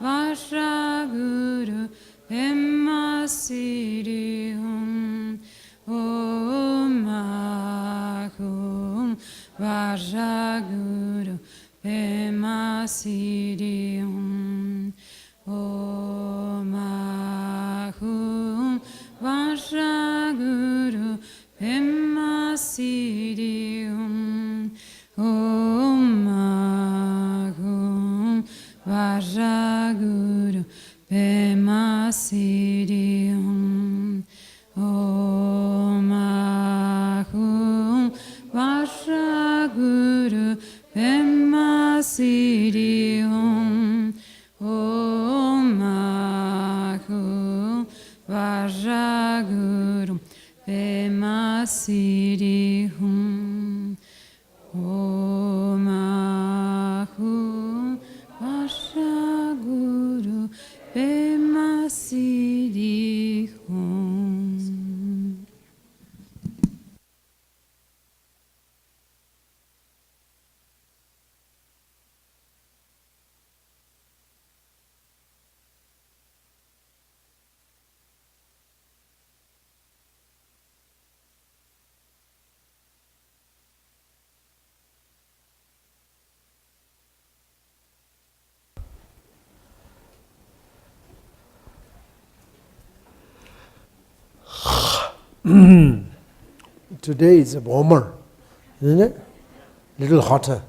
Vajraguru Pema Siddhi Hum Om Ahum Vajraguru Pema Siddhi Hum Om Ahum Vajraguru Pema Siddhi Hum Om Ahum Vajraguru Pema Siddhi Hum Om Ahum Vajraguru Pema Siddhi Hum Om Ahum Vajraguru Pema Siddhi Hum Om Ahum Vajraguru Pema Siddhi Hum. Today is warmer, isn't it? Little hotter.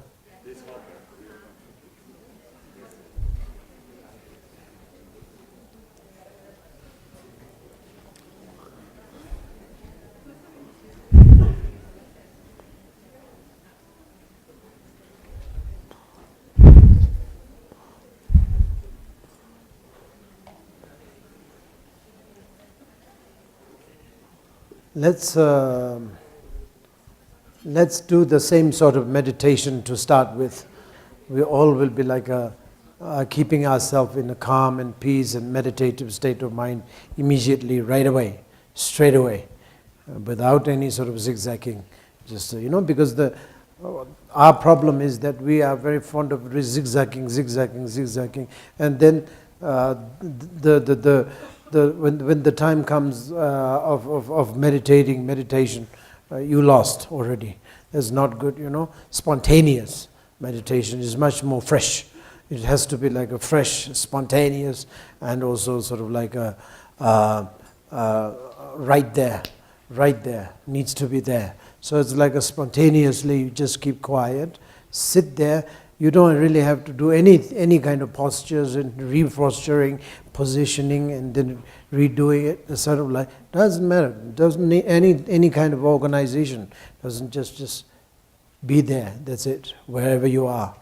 Let's do the same sort of meditation to start with. We all will be like keeping ourselves in a calm and peace and meditative state of mind immediately, right away, straight away, without any sort of zigzagging. Just because our problem is that we are very fond of zigzagging, and then when the time comes of meditation, you lost already. That's not good, Spontaneous meditation is much more fresh. It has to be like a fresh, spontaneous, and also sort of like a right there, needs to be there. So it's like a spontaneously, you just keep quiet, sit there. You don't really have to do any kind of postures and reposturing, positioning, and then redoing it. It's sort of like, doesn't matter. Doesn't need any kind of organization. Doesn't just be there. That's it. Wherever you are,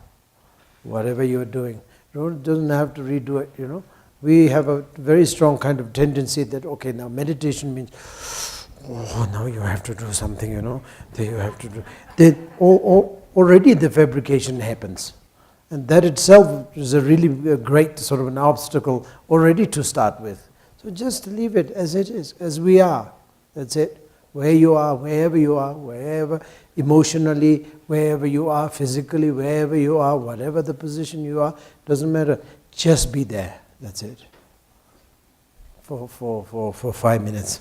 whatever you are doing, doesn't have to redo it. We have a very strong kind of tendency that okay, now meditation means, oh, now you have to do something. Then you have to do. Then already the fabrication happens. And that itself is a really great sort of an obstacle already to start with. So just leave it as it is, as we are. That's it. Where you are, wherever emotionally, wherever you are, physically, wherever you are, whatever the position you are, doesn't matter. Just be there. That's it. For 5 minutes.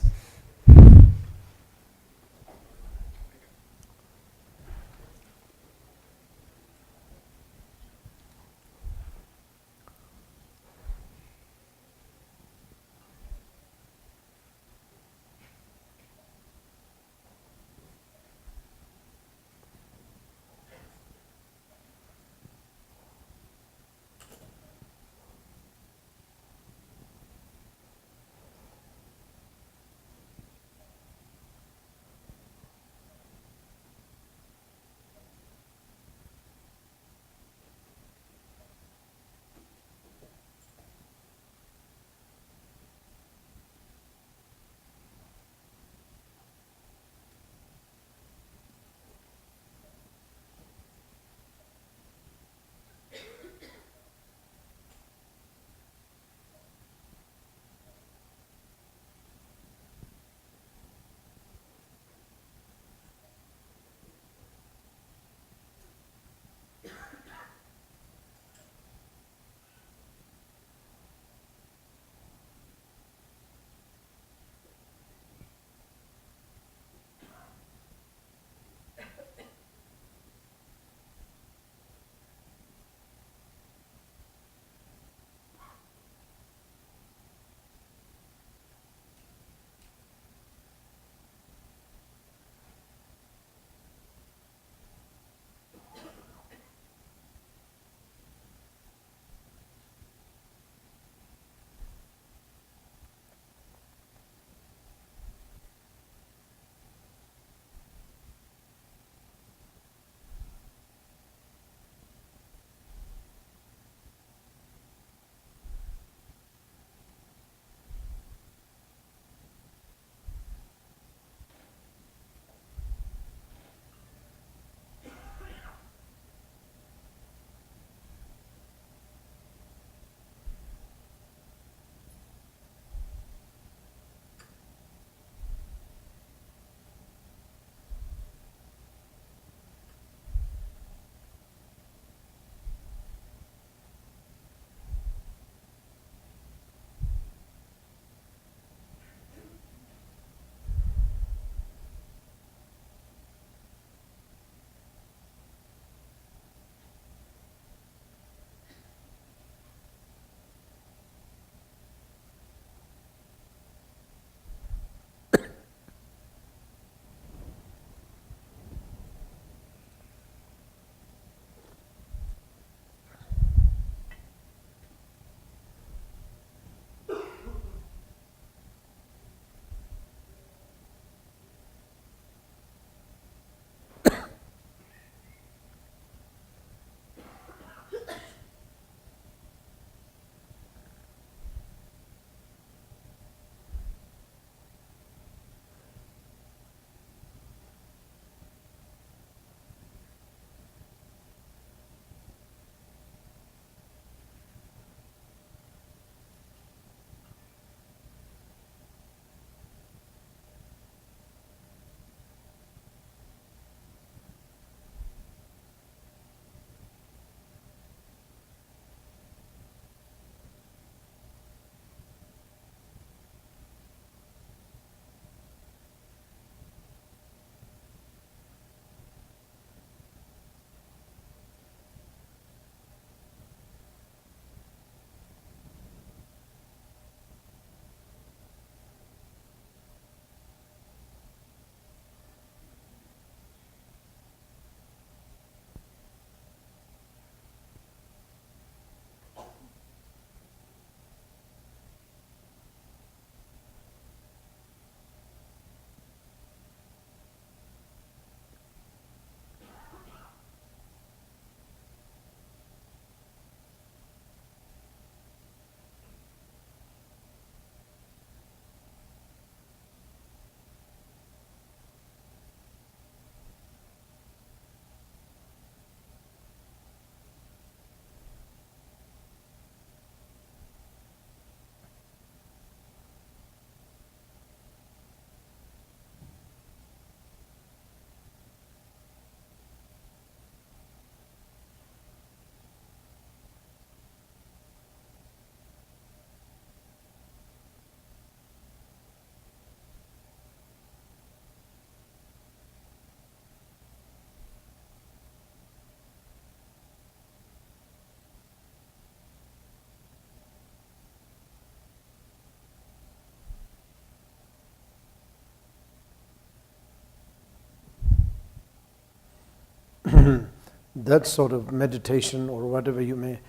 that sort of meditation, or whatever you may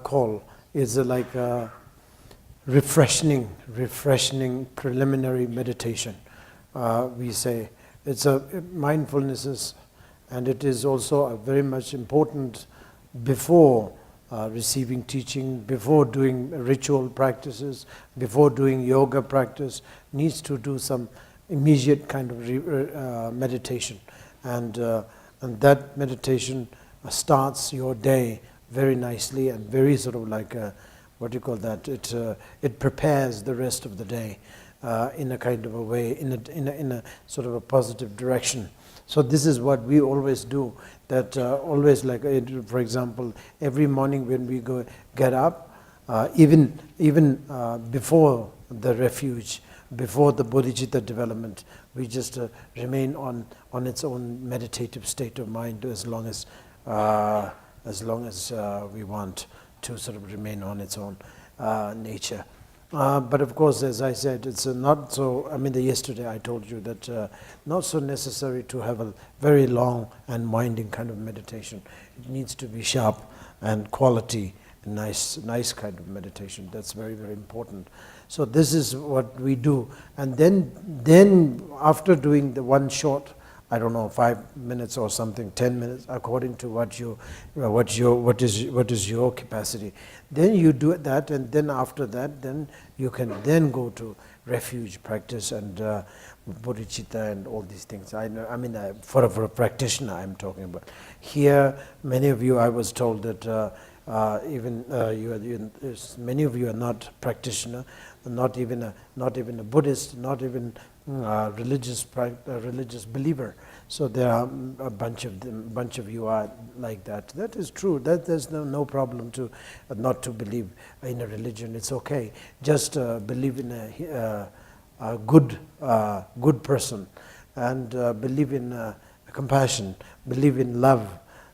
call, is like a refreshing preliminary meditation. We say it's a mindfulness, and it is also a very much important before receiving teaching, before doing ritual practices, before doing yoga practice, needs to do some immediate kind of meditation, and that meditation starts your day very nicely and very sort of like what do you call that? It prepares the rest of the day in a kind of a way, in a sort of a positive direction. So this is what we always do. That always, like for example, every morning when we get up, even before the refuge, before the bodhicitta development, we just remain on its own meditative state of mind as long as we want to sort of remain on its own nature. But of course, as I said, it's not so, yesterday I told you that not so necessary to have a very long and winding kind of meditation. It needs to be sharp and quality, nice kind of meditation. That's very, very important. So this is what we do. And then after doing the one short, 5 minutes or something, 10 minutes, according to what is your capacity. Then you do that, and then after that, then you can then go to refuge practice and bodhicitta and all these things. For a practitioner, I'm talking about. Here, many of you, I was told that many of you are not practitioner, not even a Buddhist, not even religious believer. So there are a bunch of you are like that. That is true. That there's no problem to not to believe in a religion. It's okay. Just believe in a good person, and believe in compassion. Believe in love.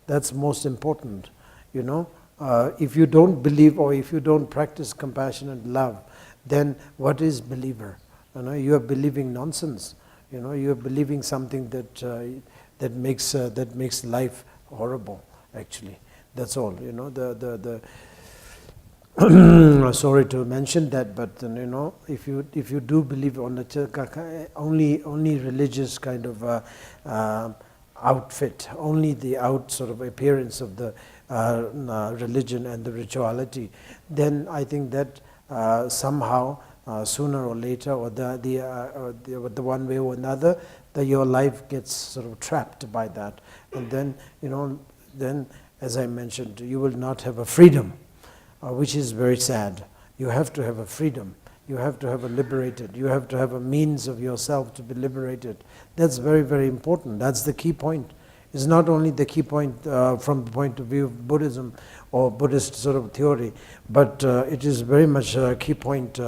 That's most important. If you don't believe, or if you don't practice compassion and love, then what is believer? You are believing nonsense. You are believing something that makes life horrible. Actually, that's all. Sorry to mention that, but if you do believe on the only religious kind of outfit, only the sort of appearance of the religion and the rituality, then I think that somehow sooner or later, or the one way or another, that your life gets sort of trapped by that, and then as I mentioned, you will not have a freedom, which is very sad. You have to have a freedom. You have to have a liberated. You have to have a means of yourself to be liberated. That's very, very important. That's the key point. It's not only the key point from the point of view of Buddhism or Buddhist sort of theory, but it is very much a key point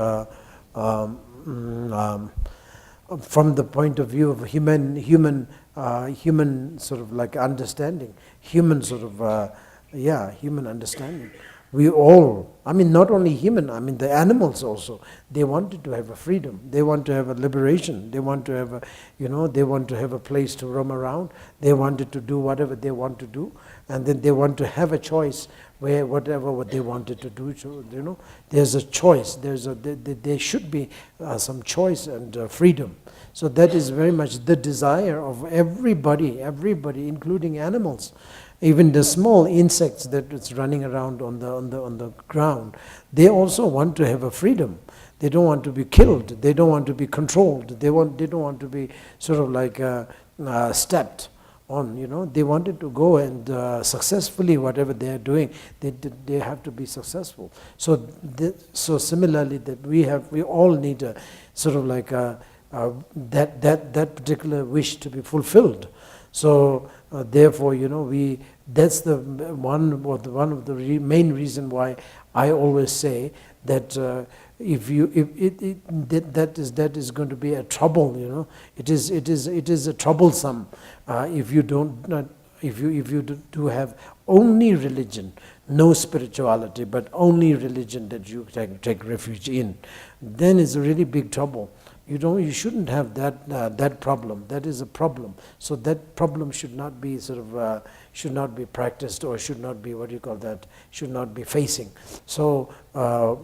from the point of view of human sort of like understanding, human sort of human understanding. We all, not only human, the animals also, they wanted to have a freedom. They want to have a liberation. They want to have a place to roam around. They wanted to do whatever they want to do, and then they want to have a choice where what they wanted to do. So, there's a choice. There should be some choice and freedom. So that is very much the desire of everybody, including animals. Even the small insects that it's running around on the ground, they also want to have a freedom. They don't want to be killed. They don't want to be controlled. They don't want to be sort of like stepped on. They wanted to go and successfully whatever they are doing, they have to be successful. So similarly, that we all need a sort of like that particular wish to be fulfilled. So therefore, that's the one of the main reason why I always say that that is going to be a trouble. It is a troublesome if you do have only religion, no spirituality, but only religion that you take refuge in. Then it's a really big trouble. You shouldn't have that problem. That is a problem. So that problem should not be should not be practiced, or should not be, should not be facing. So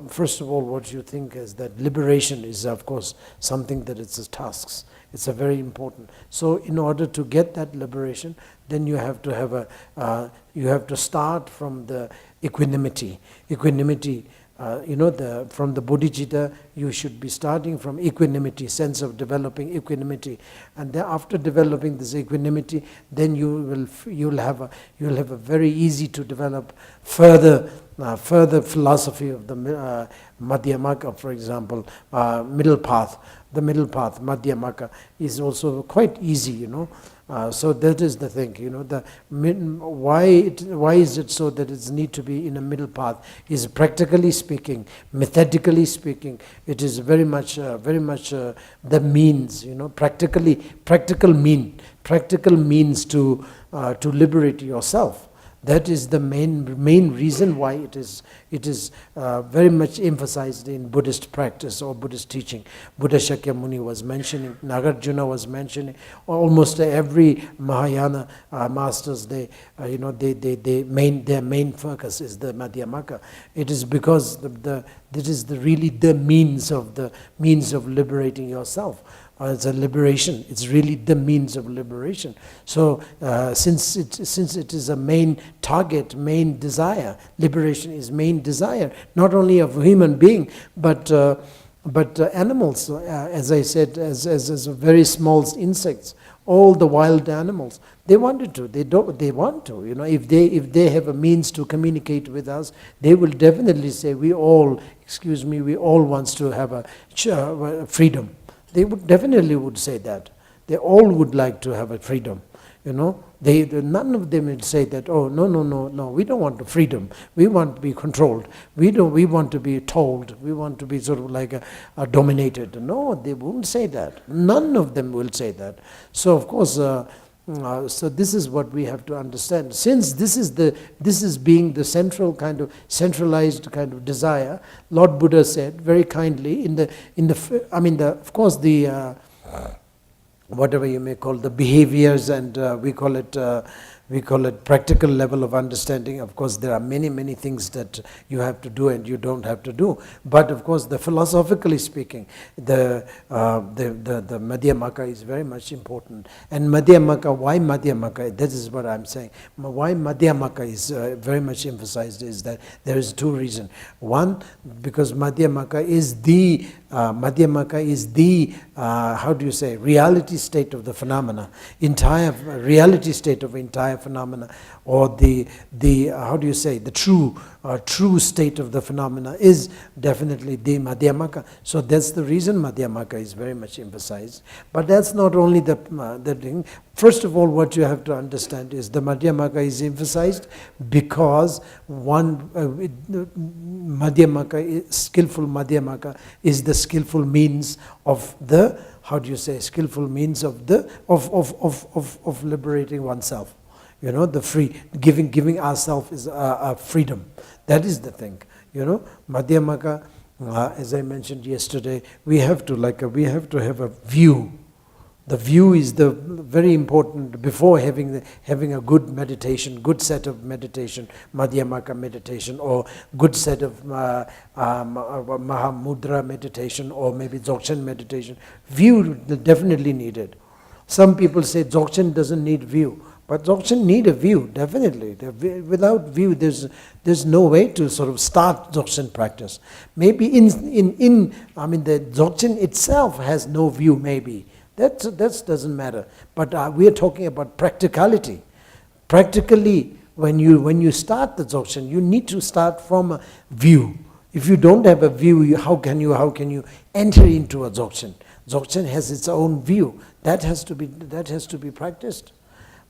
first of all, what you think is that liberation is, of course, something that it's a task. It's a very important. So in order to get that liberation, then you have to have you have to start from the equanimity. Equanimity. From the bodhicitta, you should be starting from equanimity, sense of developing equanimity, and then after developing this equanimity, then you'll have a very easy to develop further philosophy of the Madhyamaka, for example, middle path. The middle path, Madhyamaka, is also quite easy, So that is the thing, why is it so that it needs to be in a middle path? Is practically speaking, methodically speaking, it is very much the means, practical means to liberate yourself. That is the main reason why it is very much emphasized in Buddhist practice or Buddhist teaching. Buddha Shakyamuni was mentioning, Nagarjuna was mentioning, almost every Mahayana masters, their main focus is the Madhyamaka. It is because this is really the means of liberating yourself. It's a liberation. It's really the means of liberation. So since it is a main target, main desire, liberation is main desire, not only of a human being, but animals, as I said, as very small insects, all the wild animals, they wanted to. They want to. If they have a means to communicate with us, they will definitely say, we all wants to have a freedom. They would say that. They all would like to have a freedom. None of them would say that, oh, no, we don't want the freedom. We want to be controlled. We want to be told. We want to be sort of like dominated. No, they won't say that. None of them will say that. So of course, so this is what we have to understand. Since this is being the centralized kind of desire, Lord Buddha said very kindly of course the whatever you may call the behaviors, and we call it practical level of understanding. Of course, there are many things that you have to do and you don't have to do. But of course, the philosophically speaking, the Madhyamaka is very much important. And Madhyamaka, why Madhyamaka? That is what I'm saying. Why Madhyamaka is very much emphasized is that there is two reasons. One, because Madhyamaka is the reality state of the phenomena, entire reality state of entire phenomena, or the true state of the phenomena is definitely the Madhyamaka. So that's the reason Madhyamaka is very much emphasized. But that's not only the thing. First of all, what you have to understand is the Madhyamaka is emphasized because skillful Madhyamaka is the skillful means of the, skillful means of liberating oneself. The free, giving ourselves is a freedom. That is the thing. Madhyamaka, as I mentioned yesterday, we have to have a view. The view is the very important before having a good meditation, good set of meditation, Madhyamaka meditation, or good set of Mahamudra meditation, or maybe Dzogchen meditation. View definitely needed. Some people say Dzogchen doesn't need view. But Dzogchen need a view, definitely. Without view, there's no way to sort of start Dzogchen practice. Maybe the Dzogchen itself has no view, maybe. That doesn't matter. But we are talking about practicality. Practically, when you start the Dzogchen, you need to start from a view. If you don't have a view, how can you enter into a Dzogchen? Dzogchen has its own view. That has to be practiced.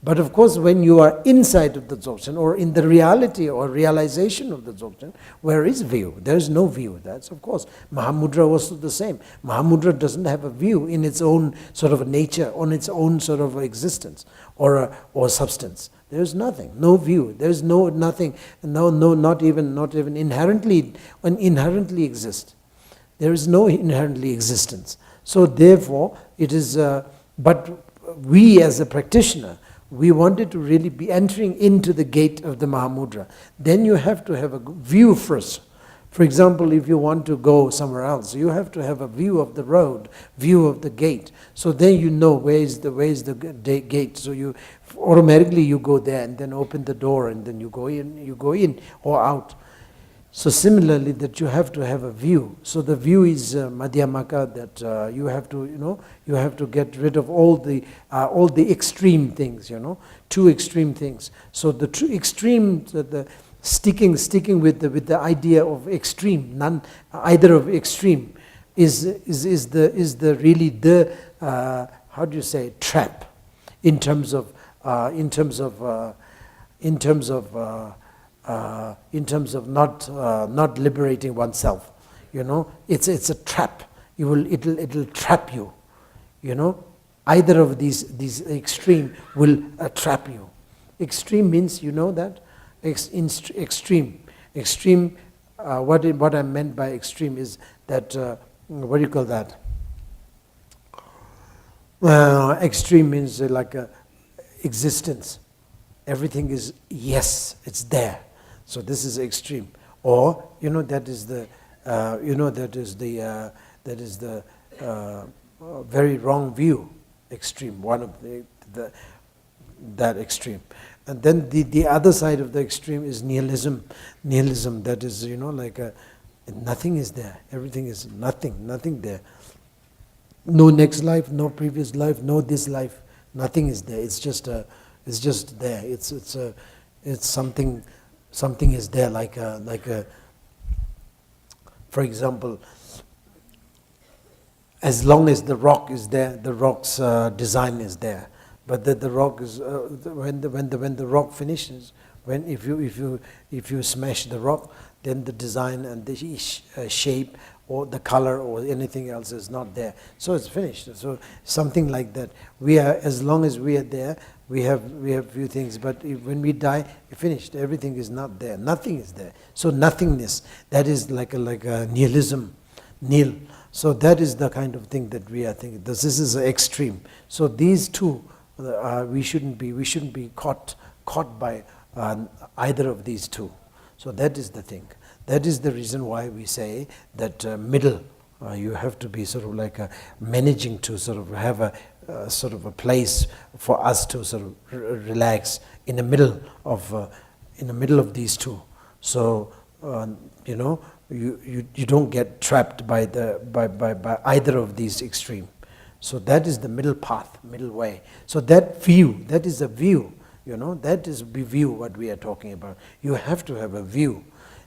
But of course, when you are inside of the Dzogchen, or in the reality or realization of the Dzogchen, where is view? There is no view. That's, of course, Mahamudra was the same. Mahamudra doesn't have a view in its own sort of nature, on its own sort of existence or substance. There is nothing, no view. There is nothing, not even inherently exist. There is no inherently existence. So therefore, it is, but we as a practitioner, we wanted to really be entering into the gate of the Mahamudra. Then you have to have a view first. For example, if you want to go somewhere else, you have to have a view of the road, view of the gate. So then you know where is the gate. So you automatically you go there and then open the door and then you go in or out. So similarly, that you have to have a view. So the view is madhyamaka, that you have to, you have to get rid of all the extreme things, two extreme things. So the two extreme, the sticking with the idea of extreme, none either of extreme, is the really the how do you say, trap, in terms of not liberating oneself. It's a trap. It'll trap you. Either of these extreme will trap you. Extreme means, that extreme. What I meant by extreme is that what do you call that? Extreme means like existence. Everything is yes, it's there. So this is extreme. Or that is the very wrong view. Extreme. One of that extreme. And then the other side of the extreme is nihilism. Nihilism, that is, nothing is there. Everything is nothing there. No next life, no previous life, no this life. Nothing is there. It's just there. It's something is there, like a. For example, as long as the rock is there, the rock's design is there. But the rock is when the rock finishes, if you smash the rock, then the design and the shape or the color or anything else is not there. So it's finished. So something like that. As long as we are there, we have few things. But when we die, finished. Everything is not there. Nothing is there. So nothingness. That is like a nihilism. Nil. So that is the kind of thing that we are thinking. This is extreme. So these two. We shouldn't be caught by either of these two. So that is the thing. That is the reason why we say that middle. You have to be sort of like managing to sort of have a sort of a place for us to sort of relax in the middle of these two. So you don't get trapped by either of these extreme. So that is the middle path, middle way. So that view, that is a view, that is view what we are talking about. You have to have a view.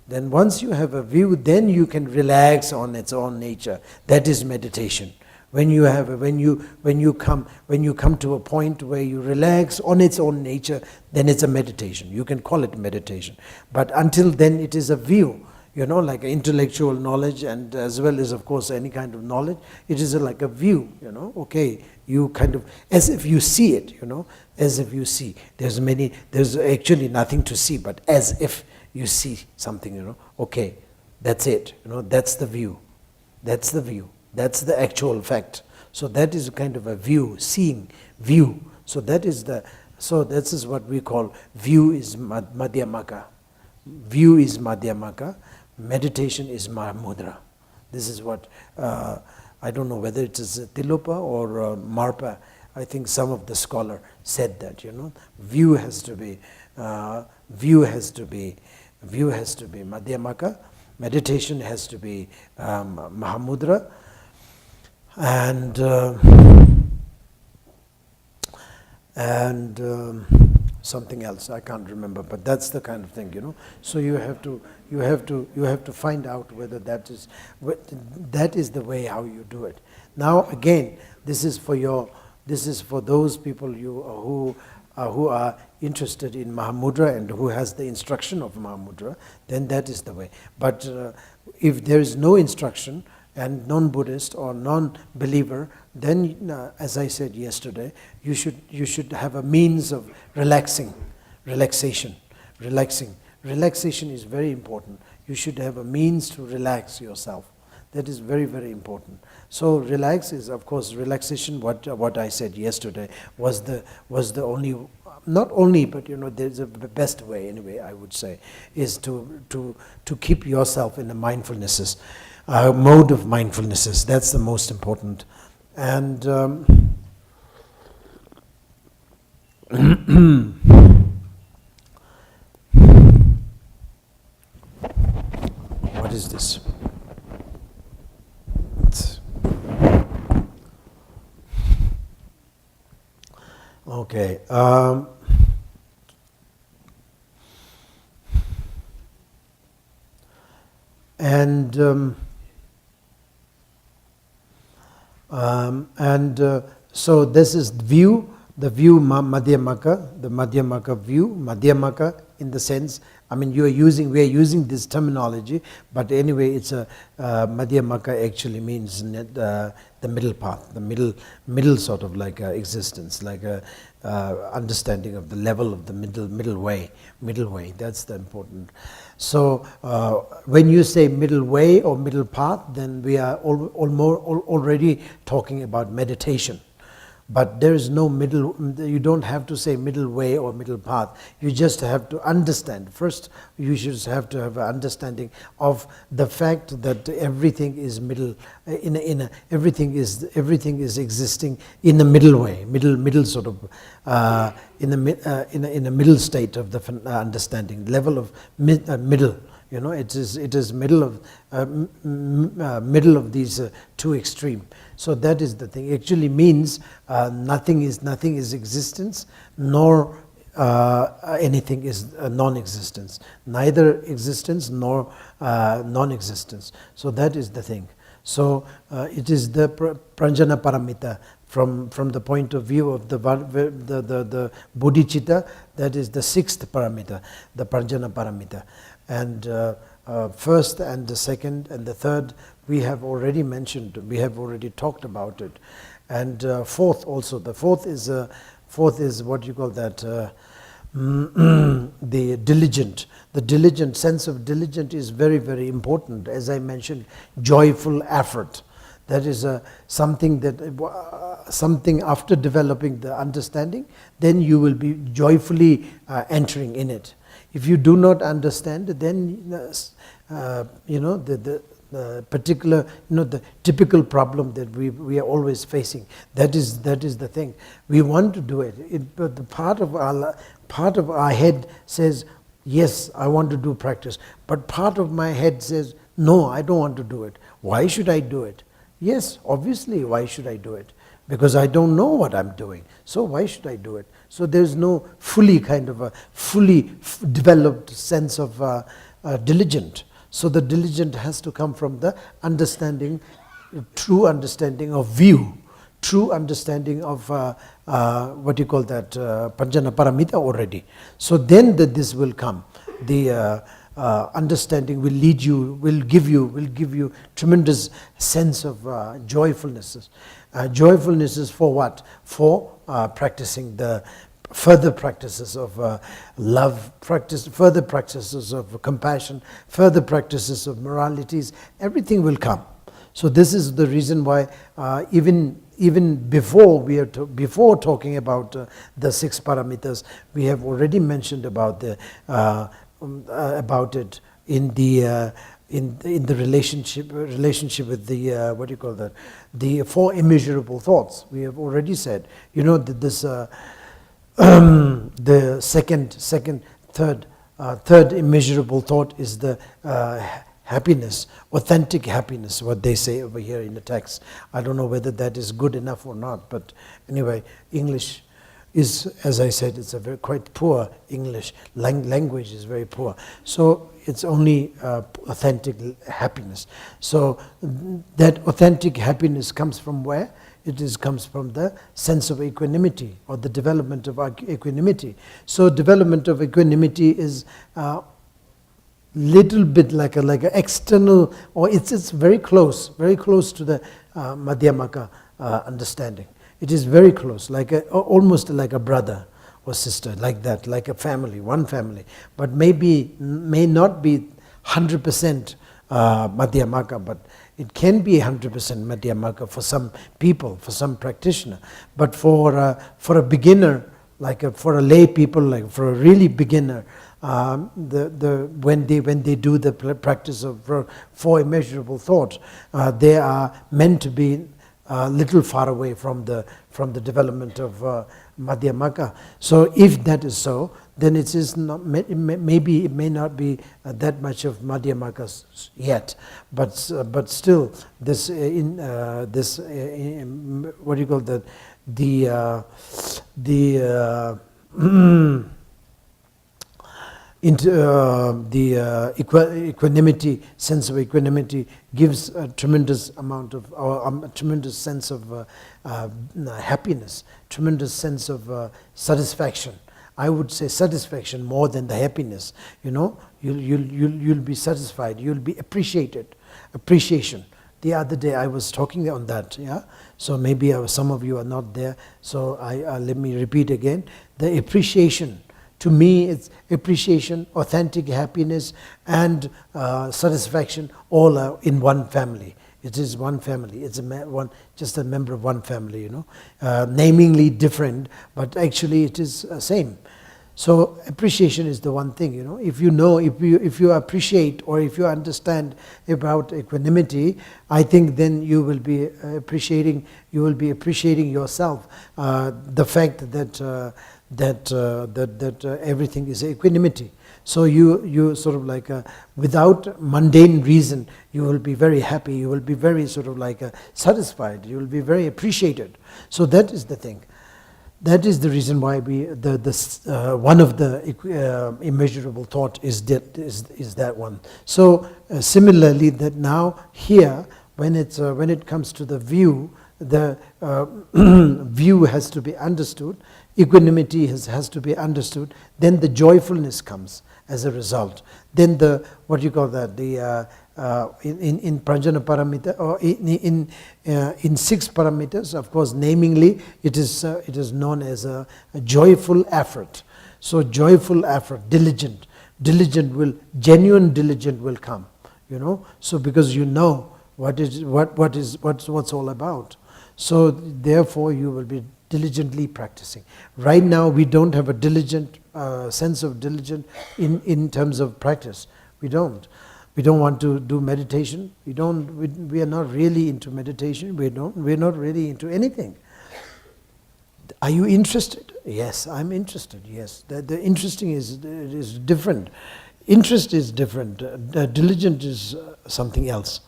Then once you have a view, then you can relax on its own nature. That is meditation. When you come to a point where you relax on its own nature, then it's a meditation. You can call it meditation. But until then it is a view. Like intellectual knowledge, and as well as, of course, any kind of knowledge, it is like a view, okay, you kind of, as if you see it, as if you see. There's actually nothing to see, but as if you see something, okay, that's it, that's the view, that's the actual fact. So that is kind of a view, seeing, view. So this is what we call view is madhyamaka. View is madhyamaka. Meditation is Mahamudra. This is what, I don't know whether it is Tilopa or Marpa. I think some of the scholar said that, view has to be Madhyamaka, meditation has to be Mahamudra, and something else I can't remember, but that's the kind of thing, So you have to find out whether that is the way how you do it. Now again, this is for those people who are interested in Mahamudra and who has the instruction of Mahamudra. Then that is the way. But if there is no instruction and non-Buddhist or non-believer, then as I said yesterday, you should have a means of relaxation. Relaxation is very important. You should have a means to relax yourself. That is very, very important. So relax is, of course, relaxation. What I said yesterday was the only, not only, but there's a best way anyway. I would say is to keep yourself in the mindfulnesses, mode of mindfulnesses. That's the most important. And what is this? Okay. So this is view, the view Madhyamaka, the Madhyamaka view, Madhyamaka in the sense, I mean we are using this terminology, but anyway it's a Madhyamaka actually means the middle path, the middle sort of like existence, like a understanding of the level of the middle way, that's the important. So when you say middle way or middle path, then we are already talking about meditation. But there is no middle, you don't have to say middle way or middle path. You just have to understand. First, you should have to have an understanding of the fact that everything is middle, everything is existing in the middle way, middle sort of, in a middle state of the understanding, level of middle. It is middle of these two extreme. So that is the thing. Actually means nothing is existence, nor anything is non-existence. Neither existence nor non-existence. So that is the thing. So it is the pranjana paramita from the point of view of the bodhicitta. That is the sixth paramita, the pranjana paramita. And first and the second and the third we have already mentioned, we have already talked about it. And fourth also, the fourth is what you call that, the diligent. The diligent, sense of diligent is very, very important. As I mentioned, joyful effort. That is something after developing the understanding, then you will be joyfully entering in it. If you do not understand, then the particular, the typical problem that we are always facing. That is the thing. We want to do it, but the part of our head says, yes, I want to do practice. But part of my head says, no, I don't want to do it. Why should I do it? Yes, obviously, why should I do it? Because I don't know what I'm doing. So why should I do it? So there's no fully developed sense of diligent. So the diligent has to come from the understanding, true understanding of view, true understanding of what you call that, Panjana Paramita already. So then this will come. The understanding will give you tremendous sense of joyfulness. Joyfulness is for what? For practicing the further practices of love, further practices of compassion, further practices of moralities. Everything will come. So this is the reason why even before before talking about the six paramitas, we have already mentioned about it in the relationship with the what do you call that? The four immeasurable thoughts. We have already said, that this the third immeasurable thought is the happiness, authentic happiness, what they say over here in the text. I don't know whether that is good enough or not, but anyway, English is, as I said, it's a quite poor English. Language is very poor. So it's only authentic happiness. So that authentic happiness comes from where? Comes from the sense of equanimity, or the development of equanimity. So development of equanimity is little bit like a external, or it's very close to the Madhyamaka understanding. It is very close, almost like a brother or sister, like that, like a family, one family, but may not be 100% Madhyamaka, but it can be 100% Madhyamaka for some people, for some practitioner. But for a beginner, for a lay people, like for a really beginner, when they do the practice of four immeasurable thoughts, they are meant to be a little far away from the development of Madhyamaka. So if that is so, then it is not, maybe it may not be that much of Madhyamaka yet, but still this what do you call that, equanimity, sense of equanimity gives a tremendous amount of, or a tremendous sense of happiness, tremendous sense of satisfaction. I would say satisfaction more than the happiness. You'll be satisfied. You'll be appreciated. Appreciation. The other day I was talking on that. Yeah. So maybe some of you are not there. So let me repeat again. The appreciation. To me, it's appreciation, authentic happiness, and satisfaction all are in one family. It is one family. It's just a member of one family, namingly different, but actually it is same. So appreciation is the one thing, If you appreciate or if you understand about equanimity, I think then you will be appreciating yourself. The fact that everything is equanimity. So you sort of without mundane reason, you will be very happy, you will be very satisfied, you will be very appreciated. So that is the thing. That is the reason why one of the immeasurable thought is that one. So similarly, that now here, when it comes to the view, the view has to be understood, equanimity has to be understood, then the joyfulness comes as a result. Then in Pranjana Paramita, or in 6 parameters, of course, namingly, it is known as a joyful effort. So joyful effort, genuine diligent will come, So because what's all about. So therefore you will be diligently practicing. Right now we don't have a diligent sense of diligence in terms of practice. We don't want to do meditation. We are not really into meditation. We're not really into anything. Are you interested? Yes, I'm interested. Yes, the interesting is different. Interest is different. Diligent is something else.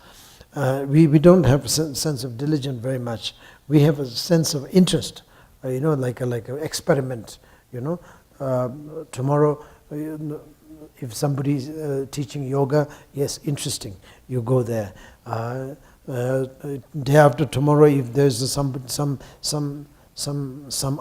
We don't have a sense of diligence very much. We have a sense of interest, like an experiment. Tomorrow, if somebody is teaching yoga, yes, interesting. You go there. Day after tomorrow, if there's some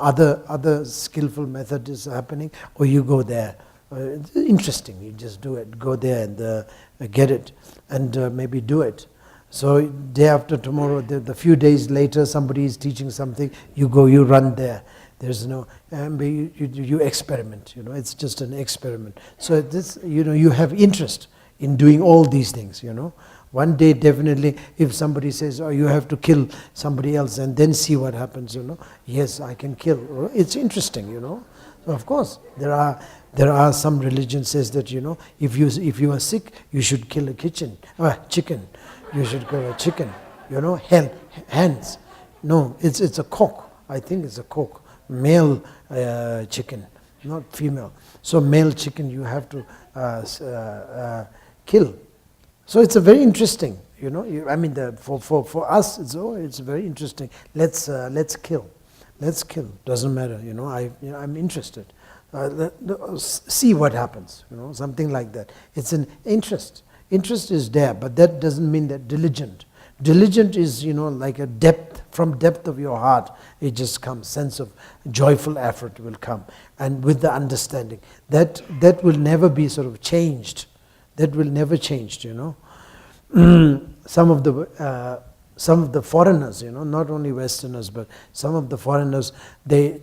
other skillful method is happening, or you go there. It's interesting. You just do it. Go there and get it, and maybe do it. So day after tomorrow, the few days later, somebody is teaching something, you go, you run there. There's no, you experiment, it's just an experiment. So this, you have interest in doing all these things, One day definitely, if somebody says, oh, you have to kill somebody else and then see what happens, Yes, I can kill. It's interesting, So of course, there are some religions says that, if you are sick, you should kill a chicken. You should kill a chicken, hens. No, it's a cock. I think it's a cock. Male chicken, not female. So male chicken you have to kill. So it's a very interesting, for us it's very interesting. Let's kill. Let's kill. Doesn't matter, I'm interested. See what happens, something like that. It's an interest. Interest is there, but that doesn't mean that diligent. Diligent is, like a depth, from depth of your heart, it just comes, sense of joyful effort will come. And with the understanding, that will never be sort of changed. That will never change, Some of the foreigners, not only Westerners, but some of the foreigners, they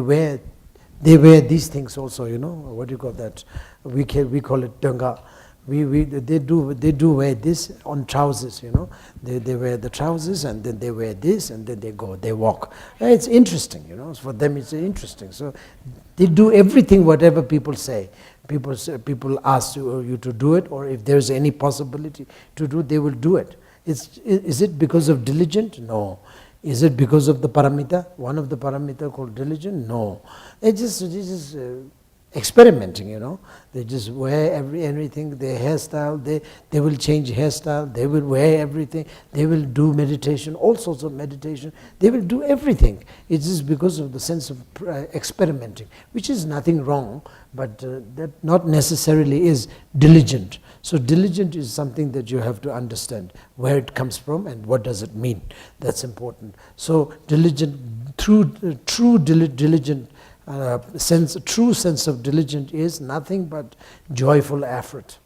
wear these things also, what do you call that? We call it dunga. They do wear this on trousers, you know. They wear the trousers and then they wear this and then they walk. It's interesting, you know. For them it's interesting. So they do everything whatever people say. People ask you to do it, or if there's any possibility to do, they will do it. Is it because of diligent? No. Is it because of the paramita? One of the paramita called diligent? No. It's just experimenting, you know. They just wear everything, their hairstyle, they will change hairstyle, they will wear everything, they will do meditation, all sorts of meditation, they will do everything. It's just because of the sense of experimenting, which is nothing wrong, but that not necessarily is diligent. So diligent is something that you have to understand where it comes from and what does it mean. That's important. So diligent, true diligent true sense of diligent is nothing but joyful effort.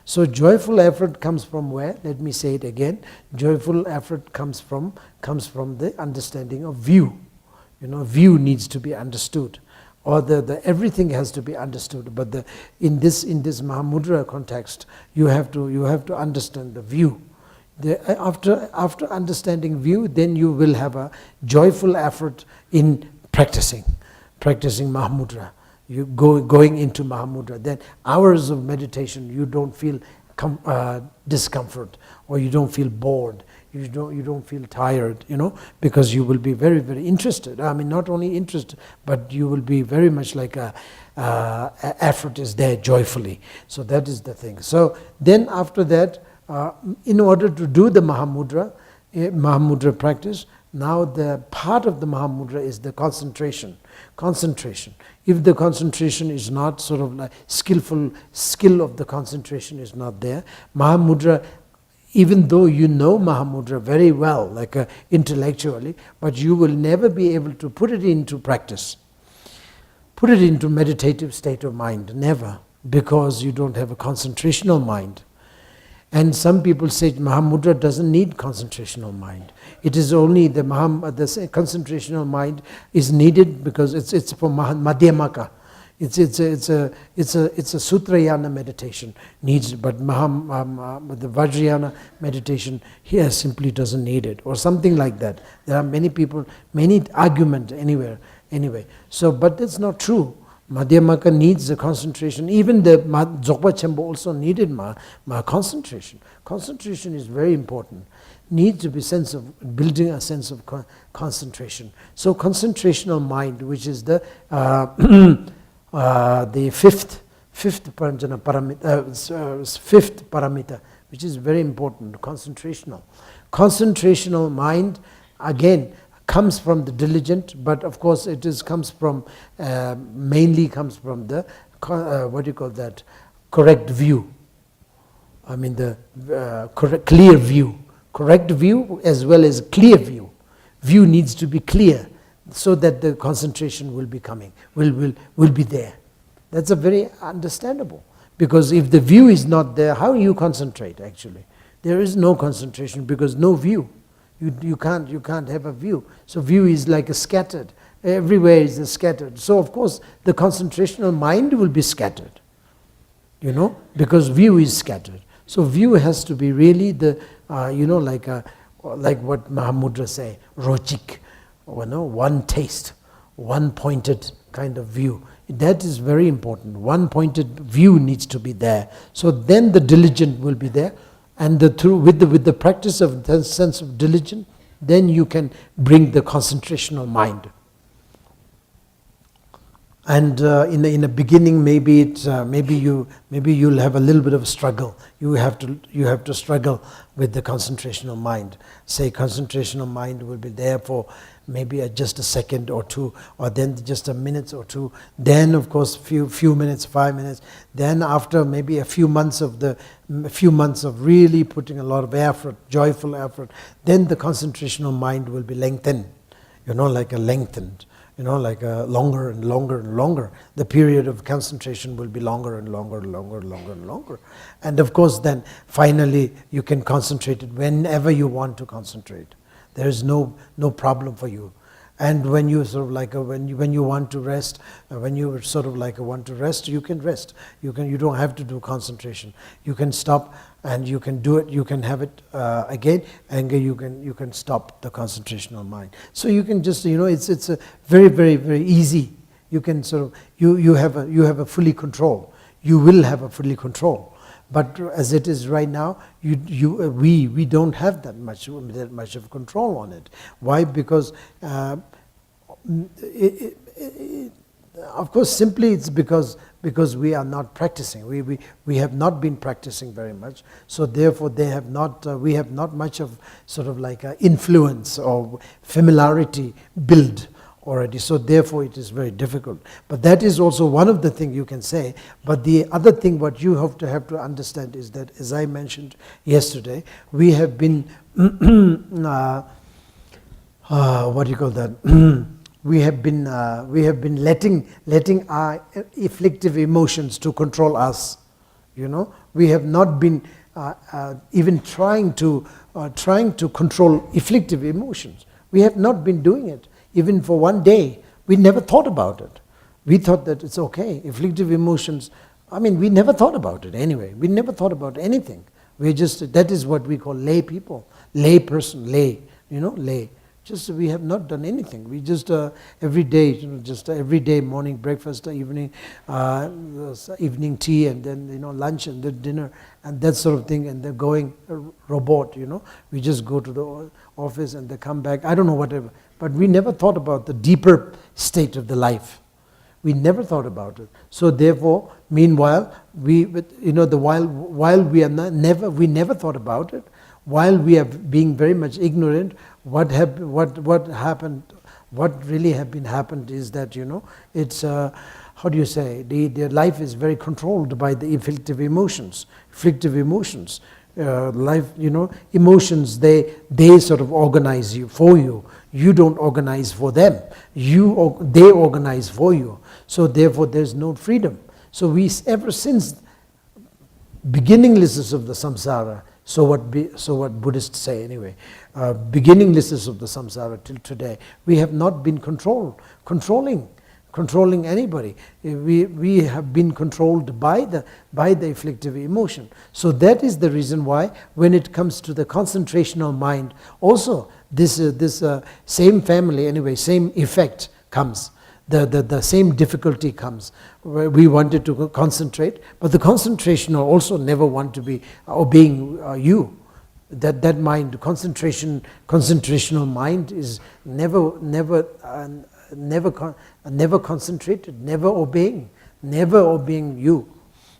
So joyful effort comes from where? Let me say it again. Joyful effort comes from the understanding of view. You know, view needs to be understood, or the everything has to be understood. But in this Mahamudra context, you have to understand the view. After understanding view, then you will have a joyful effort in practicing Mahamudra. You going into Mahamudra, then hours of meditation, you don't feel discomfort, or you don't feel bored, you don't feel tired, you know, because you will be very, very interested. I mean, not only interested, but you will be very much like effort is there joyfully. So that is the thing. So then after that, in order to do the Mahamudra practice, now the part of the Mahamudra is the concentration. If the concentration is not sort of like skill of the concentration is not there, Mahamudra, even though you know Mahamudra very well, like intellectually, but you will never be able to put it into practice, put it into meditative state of mind, never, because you don't have a concentrational mind. And some people say Mahamudra doesn't need concentrational mind. It is only the concentrational mind is needed because it's for Madhyamaka. It's a Sutrayana meditation needs, but the Vajrayana meditation here simply doesn't need it, or something like that. There are many people, many arguments anyway. So, but that's not true. Madhyamaka needs the concentration. Even the Dzogpa Chenpo also needed concentration. Concentration is very important. Needs to be building a sense of concentration. So concentrational mind, which is the fifth paramita, which is very important. Concentrational mind, again, comes from the diligent, but of course mainly comes from the correct view. I mean the clear view. Correct view as well as clear view. View needs to be clear so that the concentration will be be there. That's a very understandable, because if the view is not there, how you concentrate actually? There is no concentration because no view. You can't have a view. So view is like a scattered. Everywhere is scattered. So of course the concentrational mind will be scattered, you know, because view is scattered. So view has to be really the like what Mahamudra say, rochik, one taste, one pointed kind of view. That is very important. One pointed view needs to be there. So then the diligent will be there. And with the practice of the sense of diligence, then you can bring the concentrational mind. And in the beginning, maybe you'll have a little bit of a struggle. You have to struggle with the concentrational mind. Say concentrational mind will be there for maybe just a second or two, or then just a minute or two. Then of course few minutes, 5 minutes. Then after maybe a few months of really putting a lot of effort, joyful effort, then the concentrational mind will be lengthened. Like a lengthened. Like longer and longer and longer. The period of concentration will be longer and longer and longer and longer and longer. And of course then finally you can concentrate it whenever you want to concentrate. There is no problem for you. And when you sort of like when you want to rest, when you sort of like want to rest, you can rest. You don't have to do concentration. You can stop and you can do it. You can have it again, and you can stop the concentrational mind. So you can just it's a very very very easy. You can sort of you have a fully control. You will have a fully control. But as it is right now, we don't have that much of control on it. Why? Because of course, simply it's because we are not practicing. We have not been practicing very much. So therefore, we have not much of sort of like influence or familiarity built already. So therefore it is very difficult. But that is also one of the things you can say. But the other thing what you have to understand is that, as I mentioned yesterday, we have been what do you call that? we have been letting our afflictive emotions to control us. We have not been even trying to control afflictive emotions. We have not been doing it. Even for one day, we never thought about it. We thought that it's okay. Afflictive emotions, we never thought about it anyway. We never thought about anything. That is what we call lay people. Lay person, lay. Just we have not done anything. We just every day, every day, morning breakfast, evening tea, and then lunch and then dinner and that sort of thing, and they're going robot. We just go to the office and they come back. I don't know, whatever. But we never thought about the deeper state of the life. We never thought about it. So therefore, meanwhile, we never thought about it. While we are being very much ignorant, what happened? What really happened is that it's how do you say? Their life is very controlled by the afflictive emotions. Emotions, they sort of organize you for you. You don't organize for them. They organize for you. So therefore, there's no freedom. So ever since beginninglessness of the samsara. So what Buddhists say anyway, beginninglessness of the samsara till today, we have not been controlling anybody. We have been controlled by the afflictive emotion. So that is the reason why, when it comes to the concentrational mind, also this same family anyway, same effect comes. The same difficulty comes. We wanted to concentrate, but the concentrational also never want to be obeying you. That mind, concentrational mind is never concentrated, never obeying you.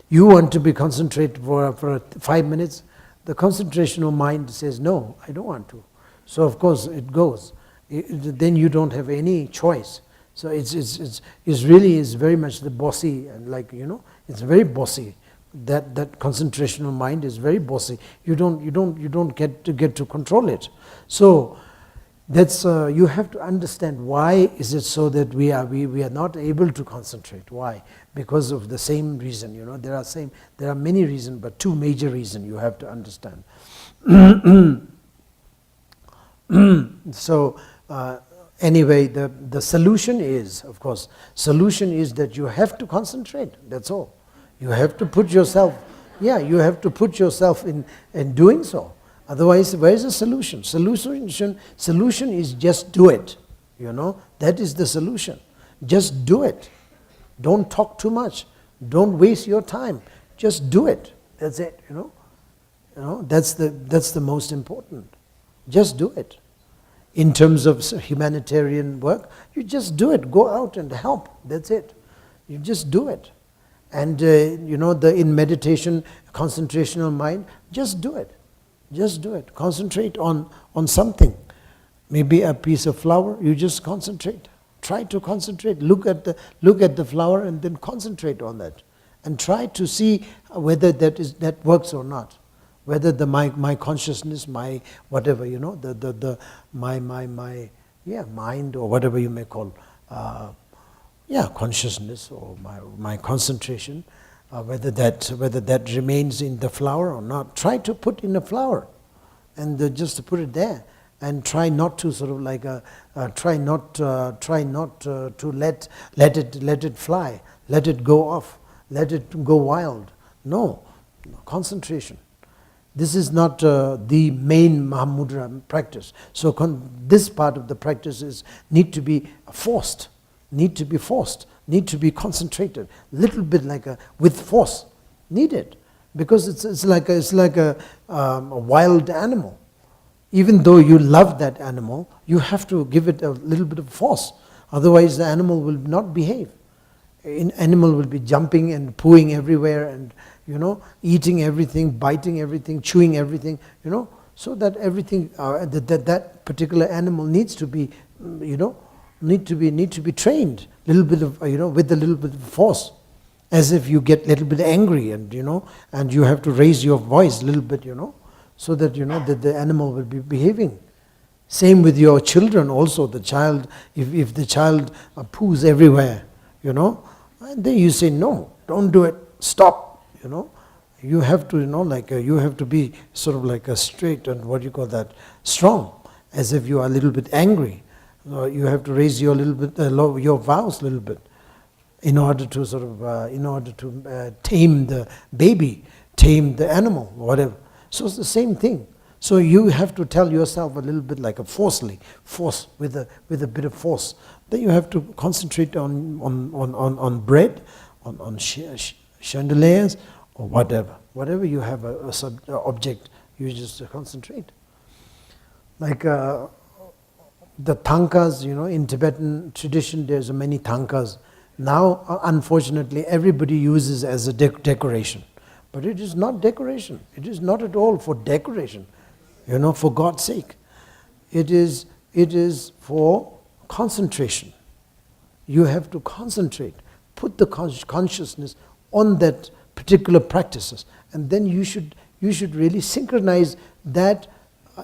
You want to be concentrated for 5 minutes. The concentrational mind says, no, I don't want to. So of course it goes. Then you don't have any choice. So it's really very much the bossy, and it's very bossy. That concentrational mind is very bossy. You don't get to control it. So that's you have to understand why is it so that we are not able to concentrate. Why? Because of the same reason. There are many reasons, but two major reasons you have to understand. So. Anyway, the solution is, of course, that you have to concentrate. That's all. You have to put yourself, in doing so. Otherwise, where is the solution? Solution is just do it. That is the solution. Just do it. Don't talk too much. Don't waste your time. Just do it. That's it. That's the most important. Just do it. In terms of humanitarian work, you just do it. Go out and help. That's it. You just do it. And in meditation, concentrational mind, just do it. Just do it. Concentrate on something. Maybe a piece of flower. You just concentrate. Try to concentrate. Look at the flower and then concentrate on that, and try to see whether that works or not. Whether my consciousness, my whatever, my mind, or whatever you may call, consciousness, or my concentration, whether that remains in the flower or not. Try to put in a flower, and just to put it there, and try not to sort of like try not to let it fly, let it go off, let it go wild. No, concentration. This is not the main Mahamudra practice. So this part of the practice need to be forced, need to be concentrated, little bit like with force, needed, because it's like a wild animal. Even though you love that animal, you have to give it a little bit of force. Otherwise, the animal will not behave. An animal will be jumping and pooing everywhere, and eating everything, biting everything, chewing everything. So that everything that particular animal needs to be, need to be trained. Little bit of with a little bit of force, as if you get a little bit angry, and and you have to raise your voice a little bit, so that that the animal will be behaving. Same with your children also. The child, if the child poos everywhere, and then you say, no, don't do it, stop. You have to, you have to be sort of like a straight and strong, as if you are a little bit angry. You have to raise your little bit, your vows a little bit, in order to sort of, tame the baby, tame the animal, whatever. So it's the same thing. So you have to tell yourself a little bit like a force with a bit of force. Then you have to concentrate on bread, on chandeliers, or whatever you have a object, you just concentrate. Like the tankas, in Tibetan tradition, there's many tankas. Now, unfortunately, everybody uses as a decoration, but it is not decoration. It is not at all for decoration. For God's sake, it is for concentration. You have to concentrate, put the consciousness on that particular practices, and then you should really synchronize that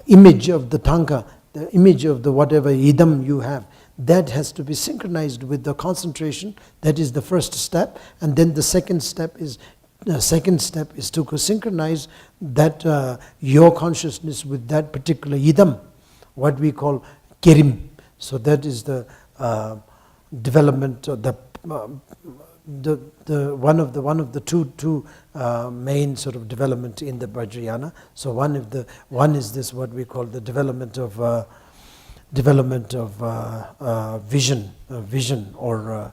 image of the tanka, the image of the whatever idam you have. That has to be synchronized with the concentration. That is the first step, and then the second step is to synchronize that your consciousness with that particular idam, what we call kerim. So that is the development of the one of the two main sort of development in the Vajrayana. So one is this, what we call the development of vision or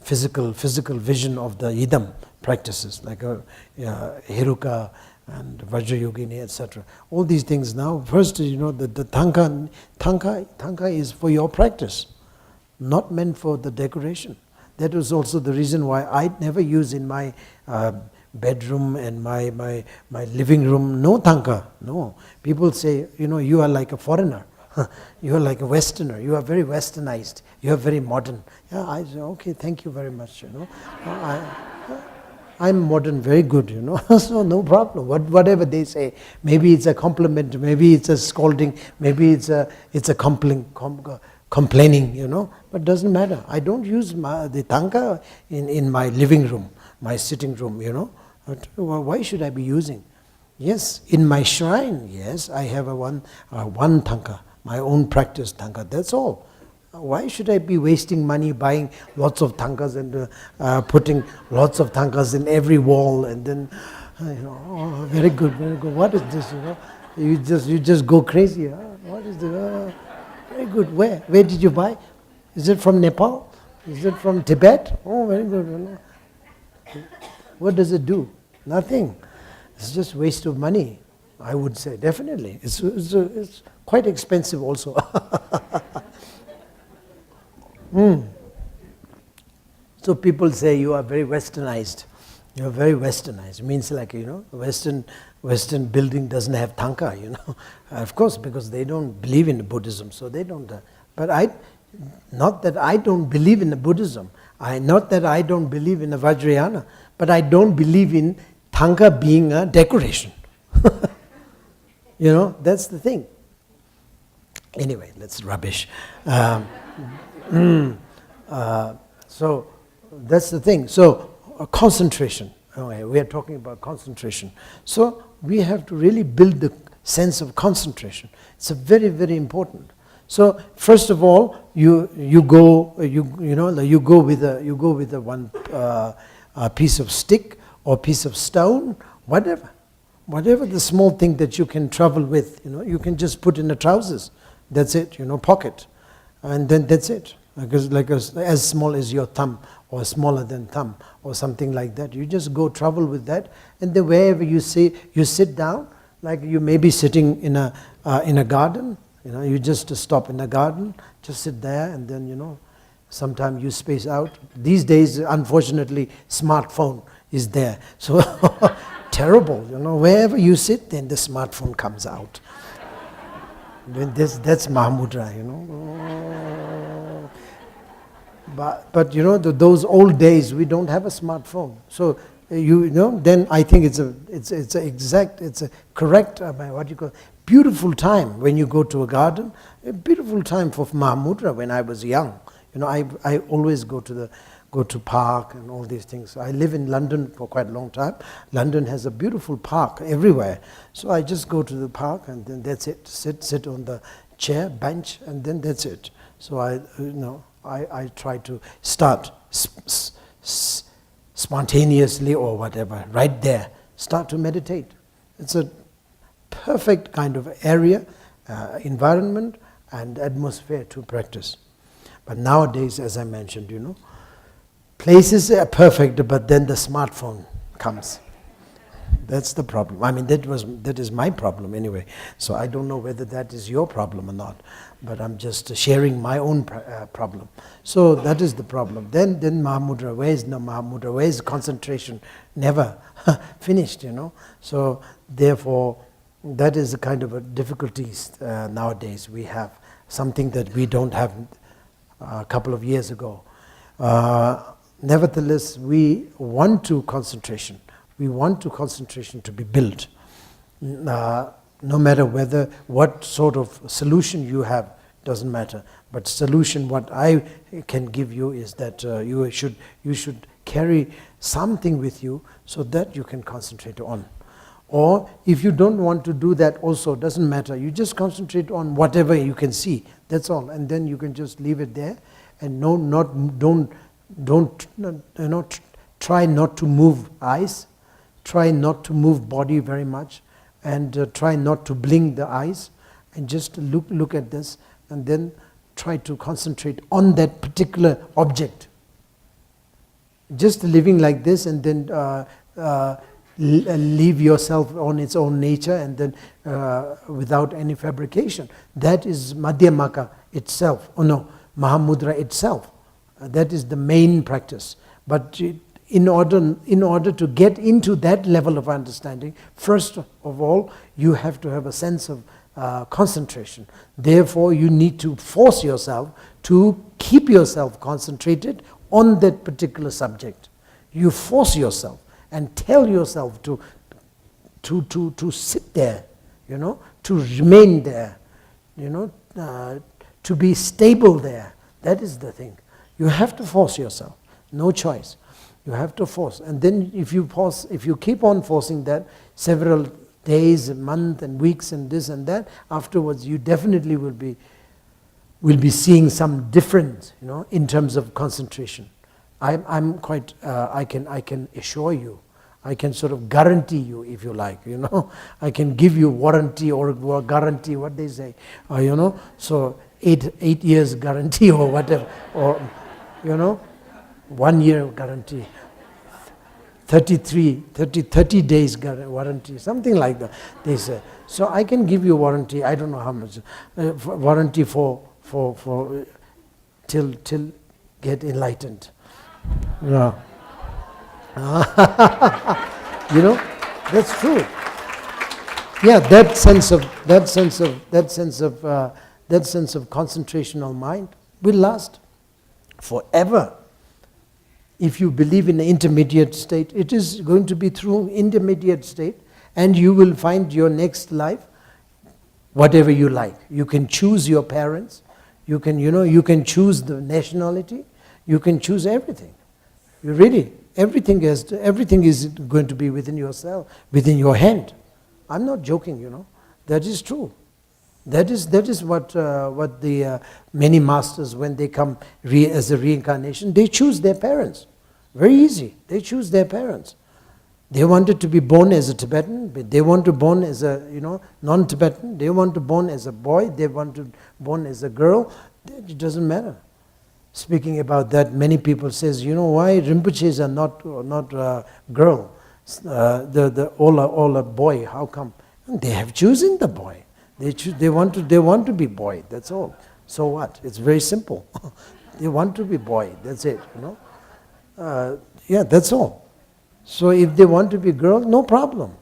physical vision of the idam practices, like Heruka and Vajrayogini, etc. All these things now, first, the tanka is for your practice, not meant for the decoration. That was also the reason why I never use in my bedroom and my living room, no tanka, no. People say, you are like a foreigner. You are like a Westerner. You are very westernized. You are very modern. Yeah, I say, okay, thank you very much. I'm modern, very good. So no problem. Whatever they say, maybe it's a compliment, maybe it's a scolding, maybe it's a complaining. But doesn't matter. I don't use the tanka in my living room, my sitting room. But why should I be using? Yes, in my shrine, yes, I have one tanka. My own practice tanka, that's all. Why should I be wasting money buying lots of tankas and putting lots of tankas in every wall, and then, oh, very good, very good. What is this, You just go crazy. What is this? Very good. Where did you buy? Is it from Nepal? Is it from Tibet? Oh, very good. What does it do? Nothing. It's just waste of money, I would say, definitely. It's quite expensive also. So people say you are very westernized. You are very westernized. It means like, Western building doesn't have tanka, Of course, because they don't believe in Buddhism, so they don't. But not that I don't believe in the Buddhism, not that I don't believe in the Vajrayana, but I don't believe in tanka being a decoration. That's the thing. Anyway, that's rubbish. So that's the thing. So concentration. Okay, we are talking about concentration. So we have to really build sense of concentration. It's a very, very important. So first of all, you go with a one piece of stick or piece of stone, whatever the small thing that you can travel with. You can just put in the trousers. That's it. Pocket, and then that's it. Like as small as your thumb or smaller than thumb or something like that. You just go travel with that, and then wherever you sit down, like you may be sitting in a garden. You just stop in a garden, just sit there, and then sometime you space out. These days, unfortunately, smartphone is there, so terrible. Wherever you sit, then the smartphone comes out. Then that's Mahamudra. But those old days, we don't have a smartphone, so then I think it's a correct beautiful time when you go to a garden. A beautiful time for Mahamudra. When I was young, I always go to park and all these things. I live in London for quite a long time. London has a beautiful park everywhere, so I just go to the park and then that's it. Sit on the chair, bench, and then that's it. So I try to start spontaneously or whatever, right there, start to meditate. It's a perfect kind of area, environment and atmosphere to practice. But nowadays, as I mentioned, places are perfect, but then the smartphone comes. That's the problem. I mean, that is my problem anyway. So I don't know whether that is your problem or not, but I'm just sharing my own problem. So that is the problem. Then Mahamudra, where is no Mahamudra? Where is concentration? Never finished, So therefore, that is a kind of a difficulties nowadays we have, something that we don't have a couple of years ago. Nevertheless, we want to concentration. We want to concentration to be built. No matter what sort of solution you have, doesn't matter. But solution, what I can give you is that you should carry something with you so that you can concentrate on. Or if you don't want to do that also, doesn't matter. You just concentrate on whatever you can see. That's all. And then you can just leave it there, and don't try not to move eyes, try not to move body very much, and try not to blink the eyes, and just look at this, and then try to concentrate on that particular object. Just living like this, and then leave yourself on its own nature, and then without any fabrication. That is Madhyamaka itself. Mahamudra itself. That is the main practice. But in order to get into that level of understanding, first of all, you have to have a sense of concentration. Therefore, you need to force yourself to keep yourself concentrated on that particular subject. You force yourself and tell yourself to sit there, to remain there, to be stable there. That is the thing. You have to force yourself. No choice. You have to force. And then if you keep on forcing that several days, a month and weeks and this and that, afterwards you definitely will be seeing some difference, in terms of concentration. I'm quite, I can assure you, I can sort of guarantee you, if you like, I can give you warranty or guarantee, what they say, so 8 years guarantee or whatever, or 1 year guarantee, 30 days warranty, something like that, they say. So I can give you warranty, I don't know how much, warranty for till get enlightened. Yeah. That's true. Yeah, that sense of concentration of mind will last forever. If you believe in the intermediate state, it is going to be through intermediate state, and you will find your next life whatever you like. You can choose your parents. You can choose the nationality. You can choose everything. You really, everything is going to be within yourself, within your hand. I'm not joking, That is true. That is what the many masters, when they come as a reincarnation, they choose their parents. Very easy. They choose their parents. They wanted to be born as a Tibetan, but they want to born as a non-Tibetan. They want to born as a boy. They want to born as a girl. It doesn't matter. Speaking about that, many people says, why Rinpoches are not girl, all a boy? How come? And they have chosen the boy. They want to be boy. That's all. So what? It's very simple. They want to be boy. That's it. That's all. So if they want to be girl, no problem.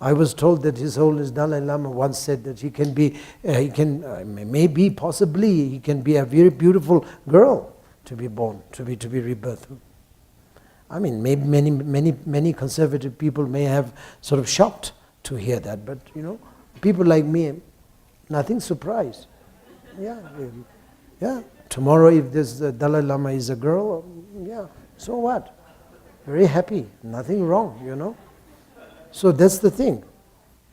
I was told that His Holiness Dalai Lama once said that he can be a very beautiful girl to be born, to be rebirthed. I mean, maybe many conservative people may have sort of shocked to hear that, but people like me, nothing surprised. Yeah. Tomorrow, if this Dalai Lama is a girl, so what? Very happy, nothing wrong, So that's the thing.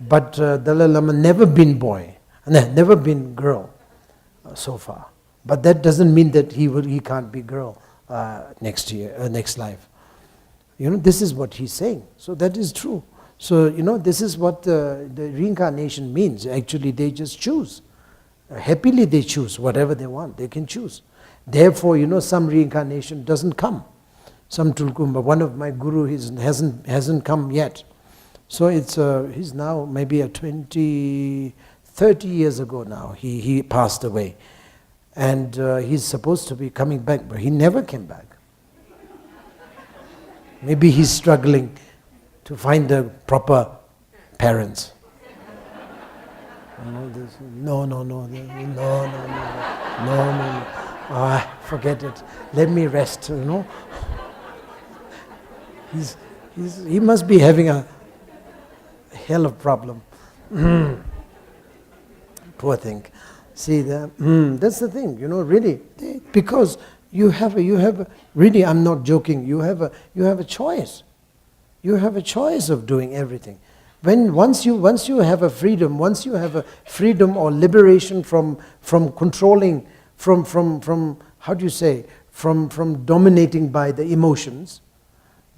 But Dalai Lama never been boy, never been girl so far. But that doesn't mean that he can't be girl next life. This is what he's saying. So that is true. So this is what the reincarnation means. Actually, they just choose. Happily they choose whatever they want. They can choose. Therefore, some reincarnation doesn't come. Some Tulkumba, one of my guru, hasn't come yet. So he's now maybe 30 years ago now. He passed away. And he's supposed to be coming back, but he never came back. Maybe he's struggling to find the proper parents. No. Forget it. Let me rest, He must be having a hell of problem. Poor thing. See, that's the thing, really. Because you have really, I'm not joking, you have a choice. You have a choice of doing everything. Once you have a freedom, or liberation from controlling, from how do you say, from dominating by the emotions,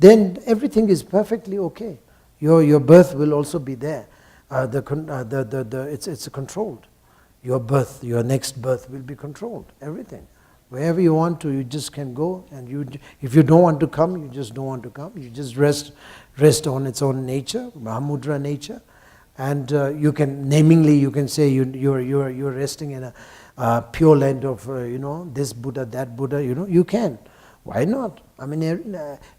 then everything is perfectly okay. Your birth will also be there. It's controlled. Your birth, your next birth will be controlled. Everything. Wherever you want to, you just can go, and if you don't want to come, you just don't want to come. You just rest on its own nature, Mahamudra nature, and you can say you're resting in a pure land of this Buddha, that Buddha. You can. Why not? I mean,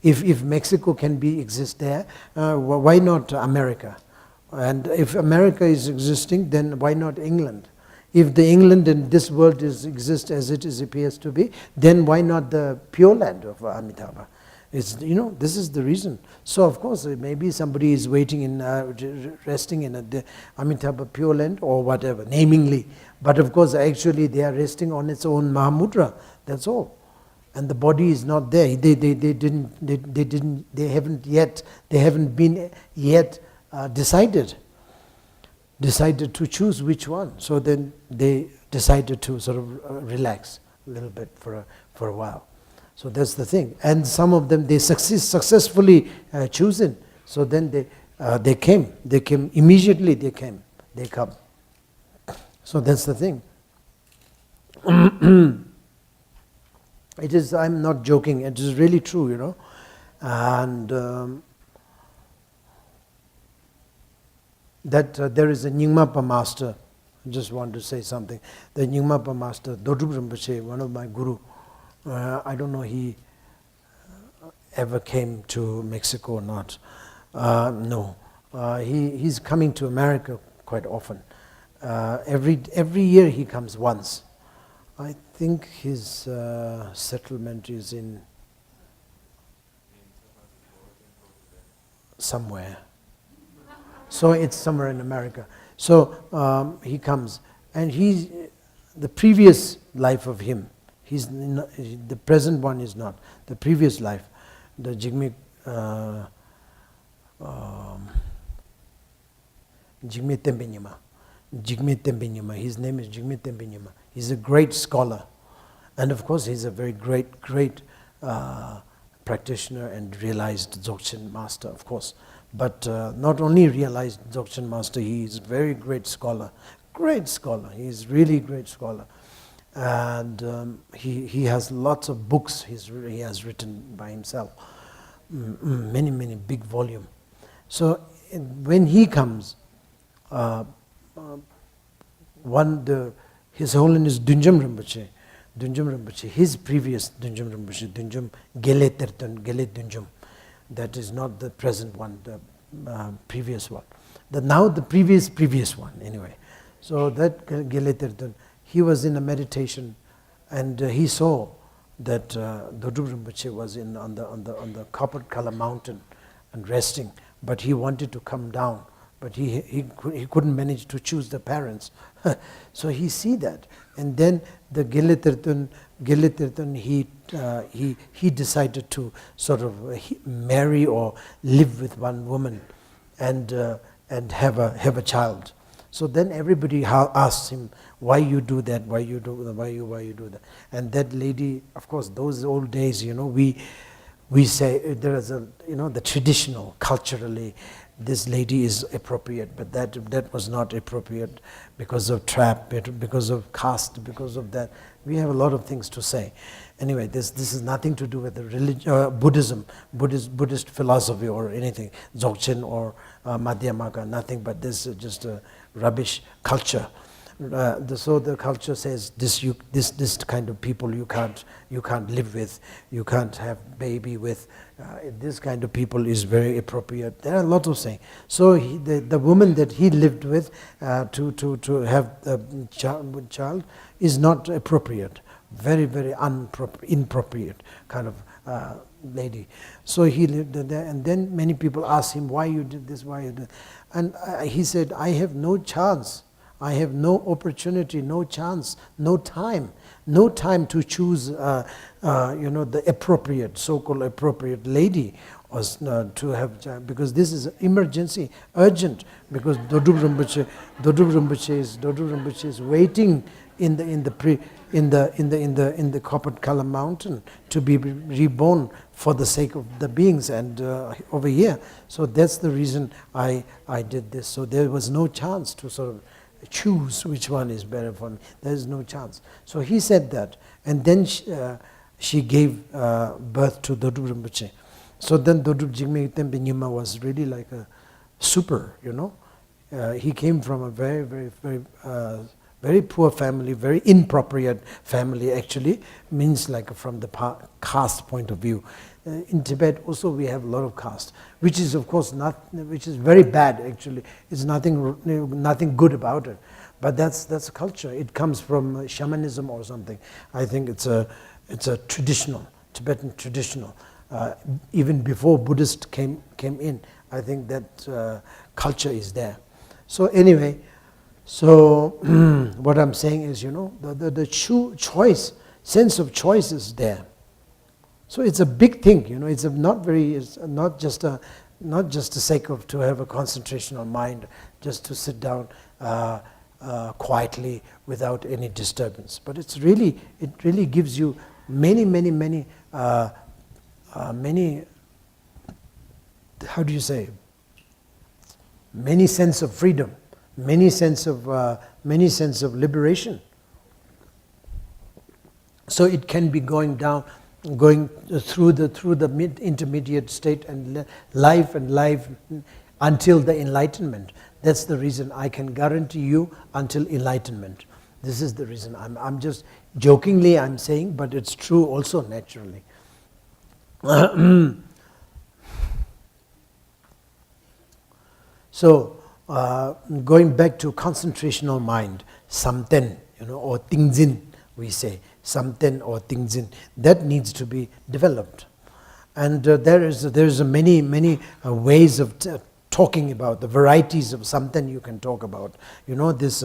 if Mexico can exist there, why not America? And if America is existing, then why not England? If the England in this world exists as it appears to be, then why not the pure land of Amitabha? This is the reason. So of course, maybe somebody is waiting resting in the Amitabha pure land or whatever, namingly. But of course, actually, they are resting on its own Mahamudra. That's all. And the body is not there. They haven't been yet decided to choose which one. So then they decided to sort of relax a little bit for a while. So that's the thing. And some of them, they successfully chosen. So then they came. They came immediately. They come. So that's the thing. It is. I'm not joking. It is really true, And that there is a Nyingmapa master. I just want to say something. The Nyingmapa master, Dodrup Rinpoche, one of my guru. I don't know he ever came to Mexico or not. No, he's coming to America quite often. Every year he comes once. I think his settlement is in somewhere. So it's somewhere in America. So he comes, and the previous life of him. The present one is not. The previous life, the Jigme Tempenyama. Jigme Tempe Nyima. His name is Jigme Tempe Nyima. He's a great scholar. And of course, he's a very great practitioner and realized Dzogchen master, of course. But not only realized Dzogchen master, he is a very great scholar. Great scholar. He is really great scholar. And he has lots of books he has written by himself. Many big volume. So when he comes, His Holiness Dunjum Rinpoche, his previous Dunjum Rinpoche, Dunjum Gele Tertun, Gele Dunjum, that is not the present one, the previous one. Now the previous one, anyway. So that Gele Tertun, he was in a meditation, and he saw that Dodub Rinpoche was on the Copper Color mountain and resting, but he wanted to come down, but he couldn't manage to choose the parents. So he see that, and then the Gele Tertun, he decided to sort of marry or live with one woman, and have a child. So then everybody asks him, why you do that, why you do that. And that lady, of course, those old days, we say there is the traditional, culturally, this lady is appropriate, but that was not appropriate because of trap, because of caste, because of that. We have a lot of things to say. Anyway, this is nothing to do with the religion, Buddhism, Buddhist philosophy or anything, Dzogchen or Madhyamaka, nothing, but this is just a rubbish culture. So the culture says this kind of people you can't live with, you can't have baby with. This kind of people is very appropriate. There are a lot of saying. So the woman that he lived with to have a child is not appropriate. Very inappropriate kind of lady. So he lived there, and then many people asked him, why you did this, why you did. And he said, I have no chance. I have no opportunity, no chance, no time to choose, the appropriate, so-called appropriate lady, was to have child, because this is emergency, urgent, because Dodub Rinpoche is waiting in the Copper Color mountain to be reborn for the sake of the beings and over here. So that's the reason I did this. So there was no chance to sort of choose which one is better for me. There is no chance. So he said that, and then she gave birth to Dodub Rinpoche. So then Dodub Jigme Tempe Nyima was really like a super, he came from a very poor family, very inappropriate family actually, means like from the caste point of view. In Tibet also we have a lot of caste, which is of course which is very bad actually. It's nothing good about it. But that's a culture. It comes from shamanism or something. I think it's a traditional, Tibetan traditional. Even before Buddhists came in, I think that culture is there. So anyway, what I'm saying is, the choice, sense of choice is there. So it's a big thing, it's not just the sake of to have a concentration on mind, just to sit down quietly without any disturbance. But it really gives you many, how do you say, many sense of freedom, many sense of liberation. So it can be going through the intermediate state and life until the enlightenment. That's the reason I can guarantee you until enlightenment. This is the reason. I'm just jokingly I'm saying, but it's true also naturally. So going back to concentrational mind, samten, or tingzin, we say. Samten or tingzin, that needs to be developed, and there is many ways of talking about, the varieties of something you can talk about. This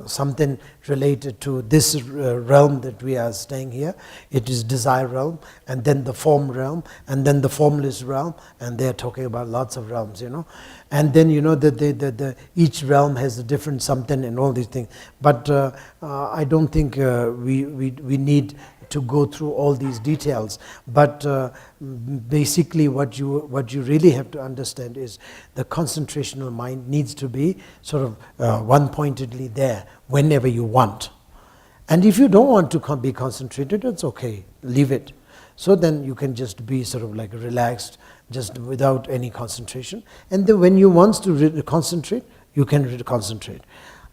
something related to this realm that we are staying here. It is desire realm, and then the form realm, and then the formless realm, and they are talking about lots of realms, And then that each realm has a different something and all these things. But I don't think we need to go through all these details, but basically what you really have to understand is the concentrational mind needs to be sort of one-pointedly there whenever you want. And if you don't want to be concentrated, it's okay, leave it. So then you can just be sort of like relaxed, just without any concentration. And then when you want to concentrate, you can concentrate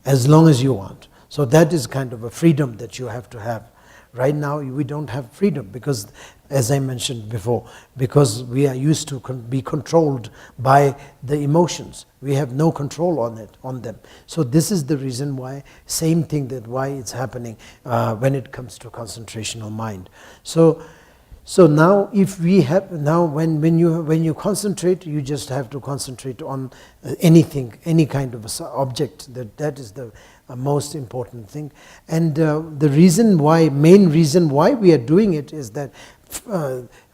as long as you want. So that is kind of a freedom that you have to have. Right now we don't have freedom because, as I mentioned before, because we are used to be controlled by the emotions. We have no control on them. So this is the reason why, same thing that why it's happening when it comes to concentrational mind. So now if we have, now when you concentrate, you just have to concentrate on anything, any kind of object. That is the most important thing. And the main reason why we are doing it is that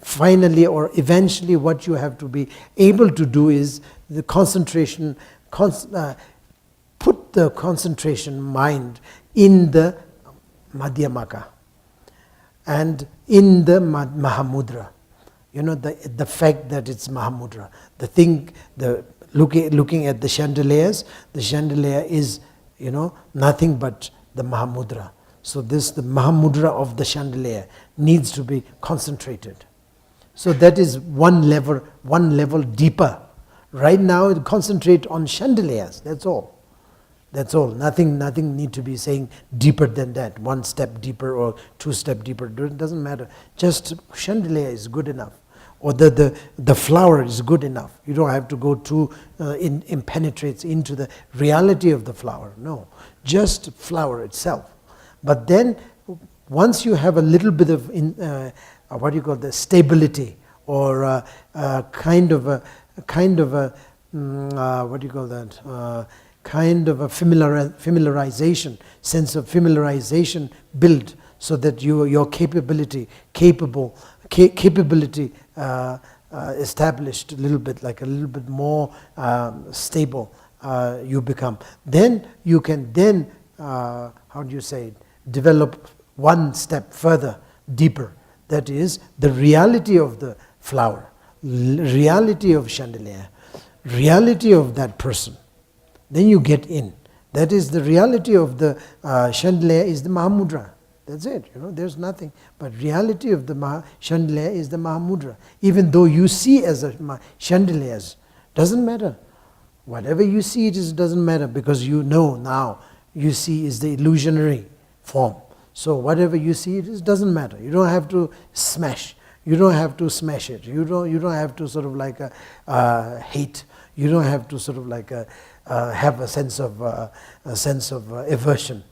finally or eventually what you have to be able to do is the concentration, put the concentration mind in the Madhyamaka and in the Mahamudra. The fact that it's Mahamudra. The thing, looking at the chandelier is nothing but the Mahamudra. So the Mahamudra of the chandelier needs to be concentrated. So that is one level deeper. Right now, concentrate on chandeliers. That's all. Nothing need to be saying deeper than that. One step deeper or two step deeper. It doesn't matter. Just chandelier is good enough. Or the flower is good enough. You don't have to go too penetrates into the reality of the flower. No, just flower itself. But then once you have a little bit of the stability or kind of a familiarization, sense of familiarization built, so that your capability established a little bit more stable you become. Then you can develop one step further, deeper. That is the reality of the flower, reality of chandelier, reality of that person. Then you get in. That is the reality of the chandelier is the Mahamudra. That's it. There's nothing. But reality of the chandelier is the Mahamudra. Even though you see as a chandeliers, doesn't matter. Whatever you see, it doesn't matter, because you know now you see is the illusionary form. So whatever you see, it doesn't matter. You don't have to smash. You don't have to smash it. You don't have to sort of like hate. You don't have to sort of like have a sense of aversion.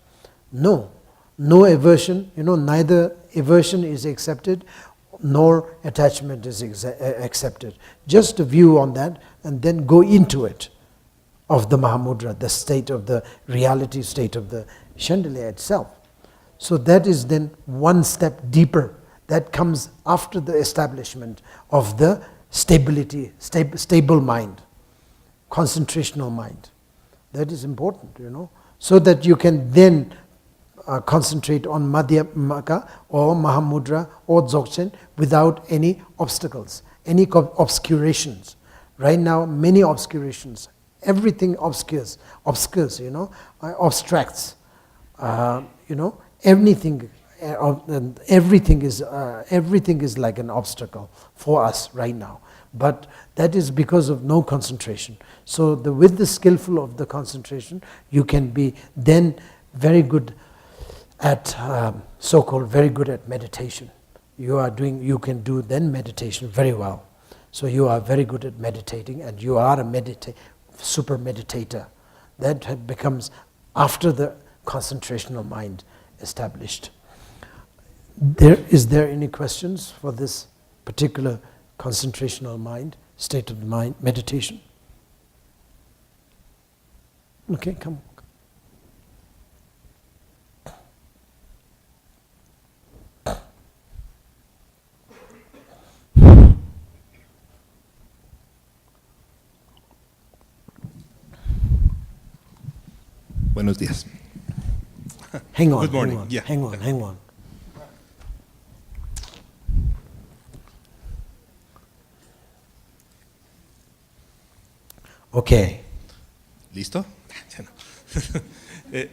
No aversion. Neither aversion is accepted, nor attachment is accepted. Just a view on that, and then go into it of the Mahamudra, the state of the reality state of the chandelier itself. So that is then one step deeper. That comes after the establishment of the stability, stable mind, concentrational mind. That is important, so that you can then concentrate on Madhyamaka or Mahamudra or Dzogchen without any obstacles, any obscurations. Right now, many obscurations. Everything obscures, obstructs, everything is like an obstacle for us right now. But that is because of no concentration. So with the skillful of the concentration, you can be then very good at, so-called very good at meditation. You can do then meditation very well. So you are very good at meditating, and you are a super meditator. That becomes after the concentrational mind established. Is there any questions for this particular concentrational mind, state of the mind, meditation? Okay, come. Buenos días. Hang on, Good morning. hang on, Yeah. hang on, hang on. Okay. ¿Listo? Ya no. Eh,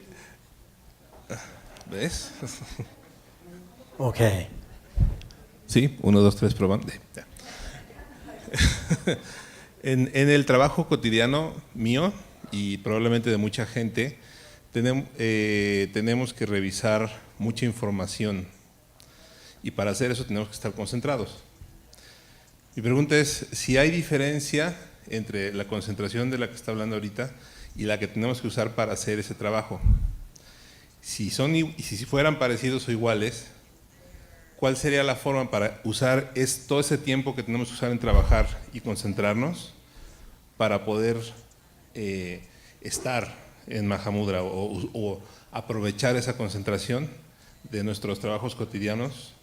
¿Ves? Okay. Sí, 1, 2, 3, probando. Ya. En el trabajo cotidiano mío y probablemente de mucha gente, tenemos que revisar mucha información y para hacer eso tenemos que estar concentrados. Mi pregunta es si hay diferencia entre la concentración de la que está hablando ahorita y la que tenemos que usar para hacer ese trabajo. Si fueran parecidos o iguales, ¿cuál sería la forma para usar todo ese tiempo que tenemos que usar en trabajar y concentrarnos para poder estar en Mahamudra o aprovechar esa concentración de nuestros trabajos cotidianos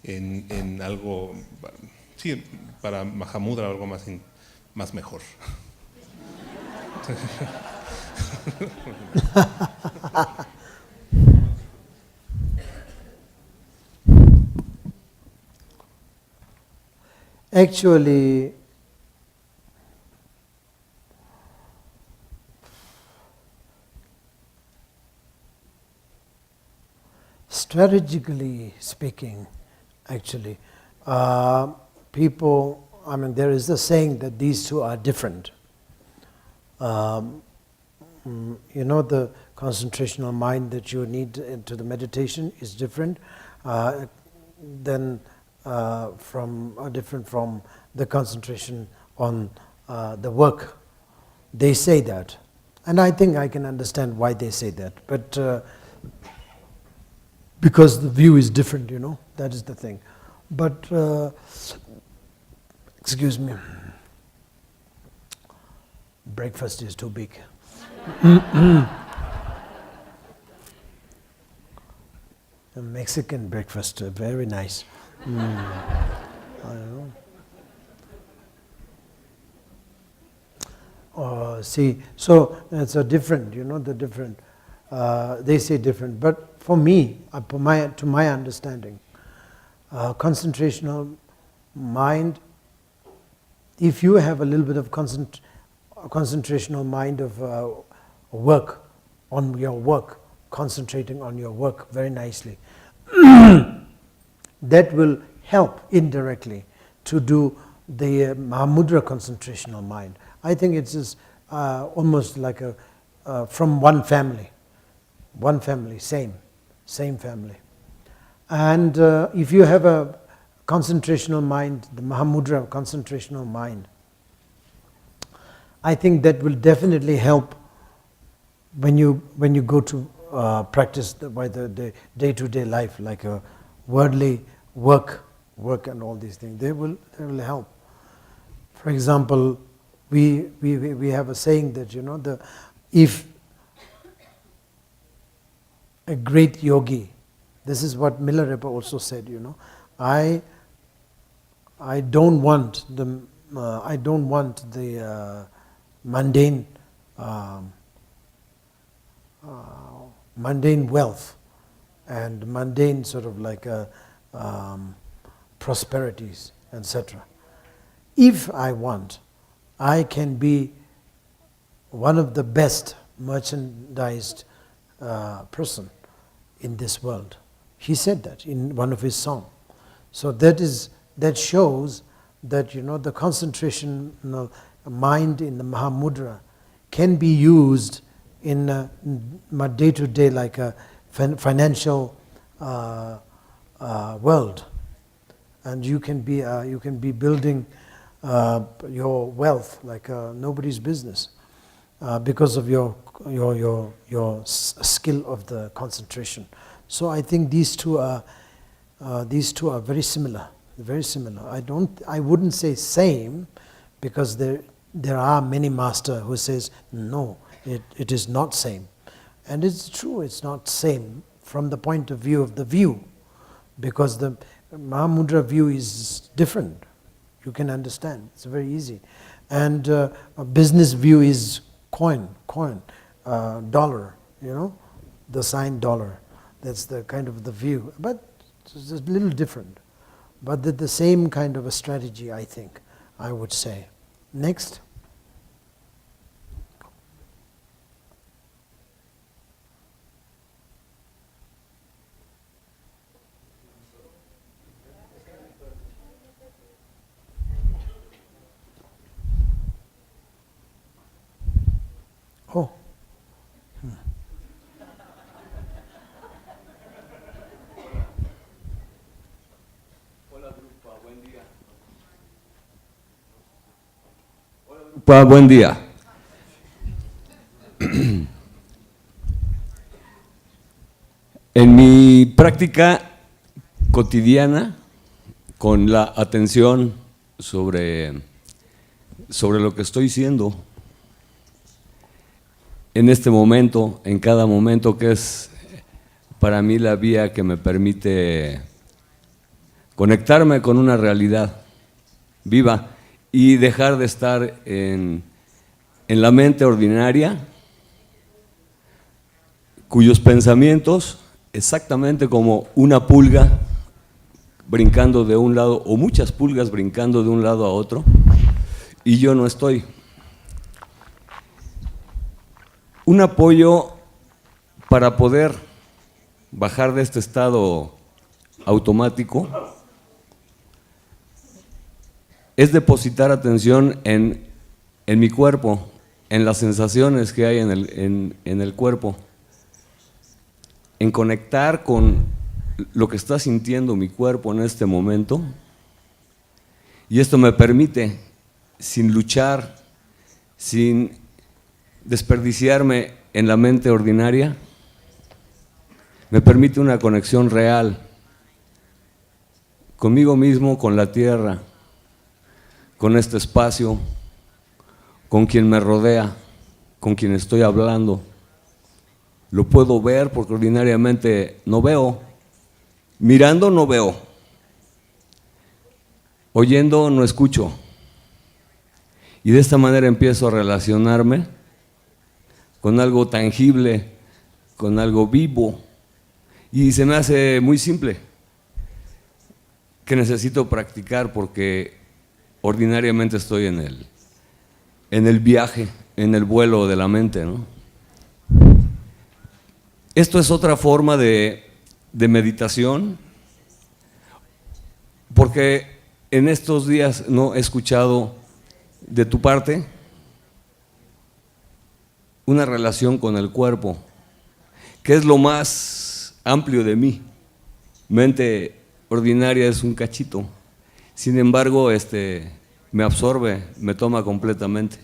en algo, sí, para Mahamudra o algo más mejor? Actually, strategically speaking, actually, people, I mean, there is a saying that these two are different. You know, the concentrational mind that you need into the meditation is different than different from the concentration on the work. They say that, and I think I can understand why they say that, but because the view is different, you know, that is the thing. But excuse me, breakfast is too big. A Mexican breakfast, very nice. I don't know. See, so it's a different, you know, the different. They say different, but for me, to my understanding, concentrational mind. If you have a little bit of concentrational mind of work, on your work, concentrating on your work very nicely, that will help indirectly to do the Mahamudra concentrational mind. I think it's just, almost like from one family, same family. And if you have a concentrational mind, the Mahamudra concentrational mind, I think that will definitely help when you go to practice by the day-to-day life, like a worldly work and all these things. They will help. For example, we have a saying that, you know, if a great yogi, this is what Milarepa also said, you know, I don't want the mundane wealth and mundane sort of like prosperities, etc. If I want, I can be one of the best merchandised person in this world. He said that in one of his songs. So that shows that, you know, the concentrational mind in the Mahamudra can be used in day-to-day, like a financial world, and you can be building your wealth like nobody's business because of your skill of the concentration. So I think these two are very similar. Very similar. I wouldn't say same, because there are many masters who says no, It is not same. And it's true, it's not same from the point of view of the view, because the Mahamudra view is different. You can understand, it's very easy. And a business view is coin, dollar, the sign dollar. That's the kind of the view. But it's a little different. But the same kind of a strategy, I think, I would say. Next. Oh. Hola Drukpa, buen día. Hola Drukpa, buen día. En mi práctica cotidiana, con la atención sobre lo que estoy siendo, en este momento, en cada momento, que es para mí la vía que me permite conectarme con una realidad viva y dejar de estar en la mente ordinaria, cuyos pensamientos, exactamente como una pulga brincando de un lado, o muchas pulgas brincando de un lado a otro, y yo no estoy. Un apoyo para poder bajar de este estado automático es depositar atención en mi cuerpo, en las sensaciones que hay en el cuerpo, en conectar con lo que está sintiendo mi cuerpo en este momento, y esto me permite, sin luchar, sin desperdiciarme en la mente ordinaria, me permite una conexión real conmigo mismo, con la tierra, con este espacio, con quien me rodea, con quien estoy hablando. Lo puedo ver porque ordinariamente no veo, mirando no veo, oyendo no escucho, y de esta manera empiezo a relacionarme con algo tangible, con algo vivo, y se me hace muy simple, que necesito practicar porque ordinariamente estoy en el viaje, en el vuelo de la mente, ¿no? Esto es otra forma de meditación, porque en estos días no he escuchado de tu parte una relación con el cuerpo, que es lo más amplio de mí. Mente ordinaria es un cachito, sin embargo me absorbe, me toma completamente,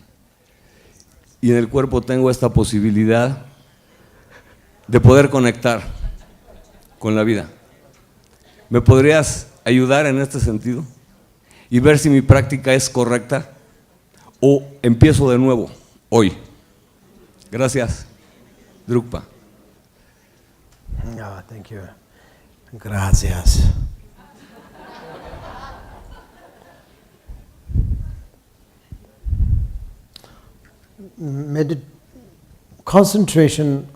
y en el cuerpo tengo esta posibilidad de poder conectar con la vida. ¿Me podrías ayudar en este sentido y ver si mi práctica es correcta o empiezo de nuevo hoy? Gracias, Drukpa. Ah, thank you. Gracias. Concentration,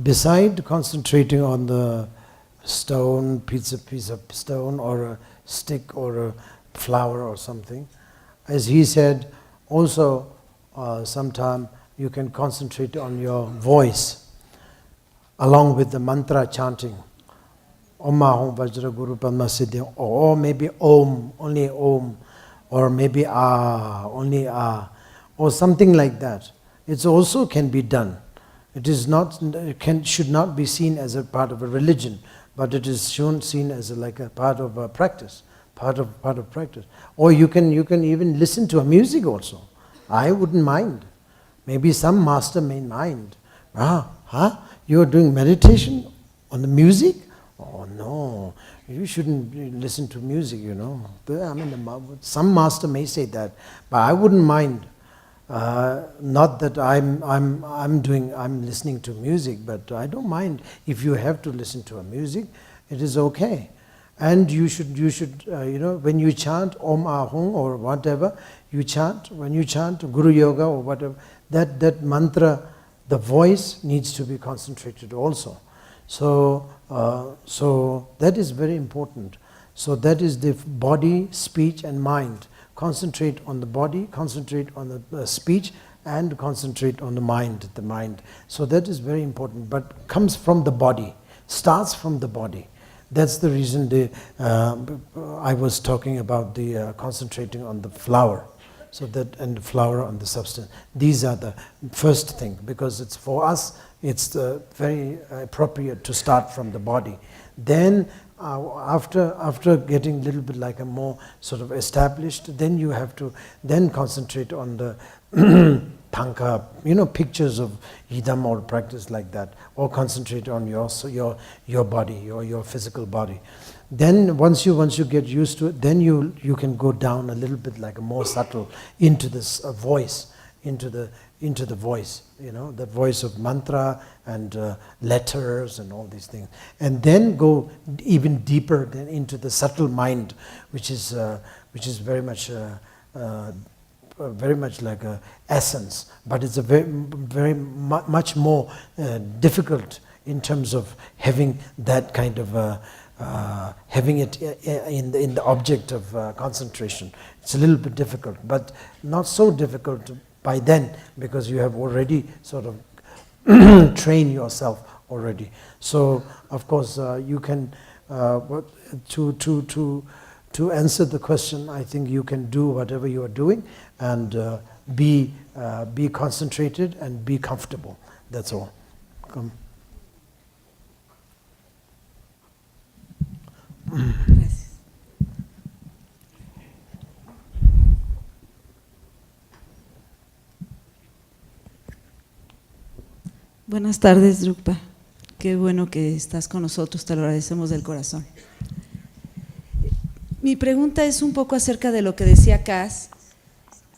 beside concentrating on the stone, piece of stone, or a stick, or a flower, or something, as he said, also sometime you can concentrate on your voice along with the mantra chanting. Om Ahom Vajra Guru Padma Siddhi, or maybe Om, only Om, or maybe Ah, only Ah, or something like that. It also can be done. It is not, should not be seen as a part of a religion, but it is seen as like a part of a practice, part of practice. Or you can even listen to a music also. I wouldn't mind. Maybe some master may mind. You are doing meditation on the music? Oh no, you shouldn't listen to music, I mean, some master may say that, but I wouldn't mind. Not that I'm listening to music, but I don't mind if you have to listen to a music. It is okay, and you should when you chant Om Ahung or whatever when you chant Guru Yoga or whatever, that mantra, the voice needs to be concentrated also. So that is very important. So that is the body, speech, and mind. Concentrate on the body, concentrate on the speech, and concentrate on the mind. So that is very important, but comes from the body, starts from the body. That's the reason I was talking about the concentrating on the flower, and the flower on the substance. These are the first thing, because it's for us, it's very appropriate to start from the body. Then after getting a little bit like a more sort of established, then you have to then concentrate on the tanka, pictures of idam or practice like that, or concentrate on your body, your physical body. Then once you get used to it, then you can go down a little bit like a more subtle into this voice, into the voice, the voice of mantra and letters and all these things, and then go even deeper than into the subtle mind, which is very much like a essence, but it's a very much more difficult in terms of having that kind of having it in the object of concentration. It's a little bit difficult, but not so difficult by then, because you have already sort of trained yourself already. So of course you can to answer the question, I think you can do whatever you are doing and be concentrated and be comfortable. That's all. Gracias. Buenas tardes, Drukpa. Qué bueno que estás con nosotros, te lo agradecemos del corazón. Mi pregunta es un poco acerca de lo que decía Cas,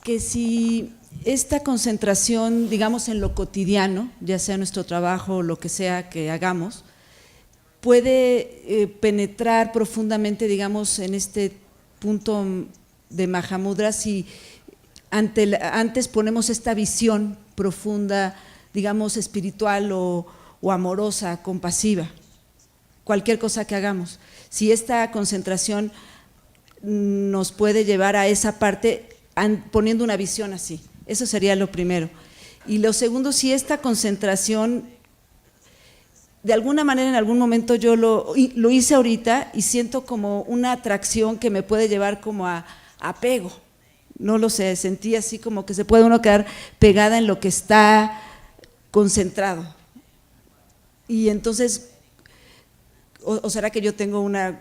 que si esta concentración, digamos, en lo cotidiano, ya sea nuestro trabajo o lo que sea que hagamos, puede penetrar profundamente, digamos, en este punto de Mahamudra, si antes ponemos esta visión profunda, digamos, espiritual o amorosa, compasiva, cualquier cosa que hagamos. Si esta concentración nos puede llevar a esa parte poniendo una visión así. Eso sería lo primero. Y lo segundo, si esta concentración, de alguna manera en algún momento yo lo hice ahorita y siento como una atracción que me puede llevar como a apego. No lo sé, sentí así como que se puede uno quedar pegada en lo que está concentrado. Y entonces, o será que yo tengo una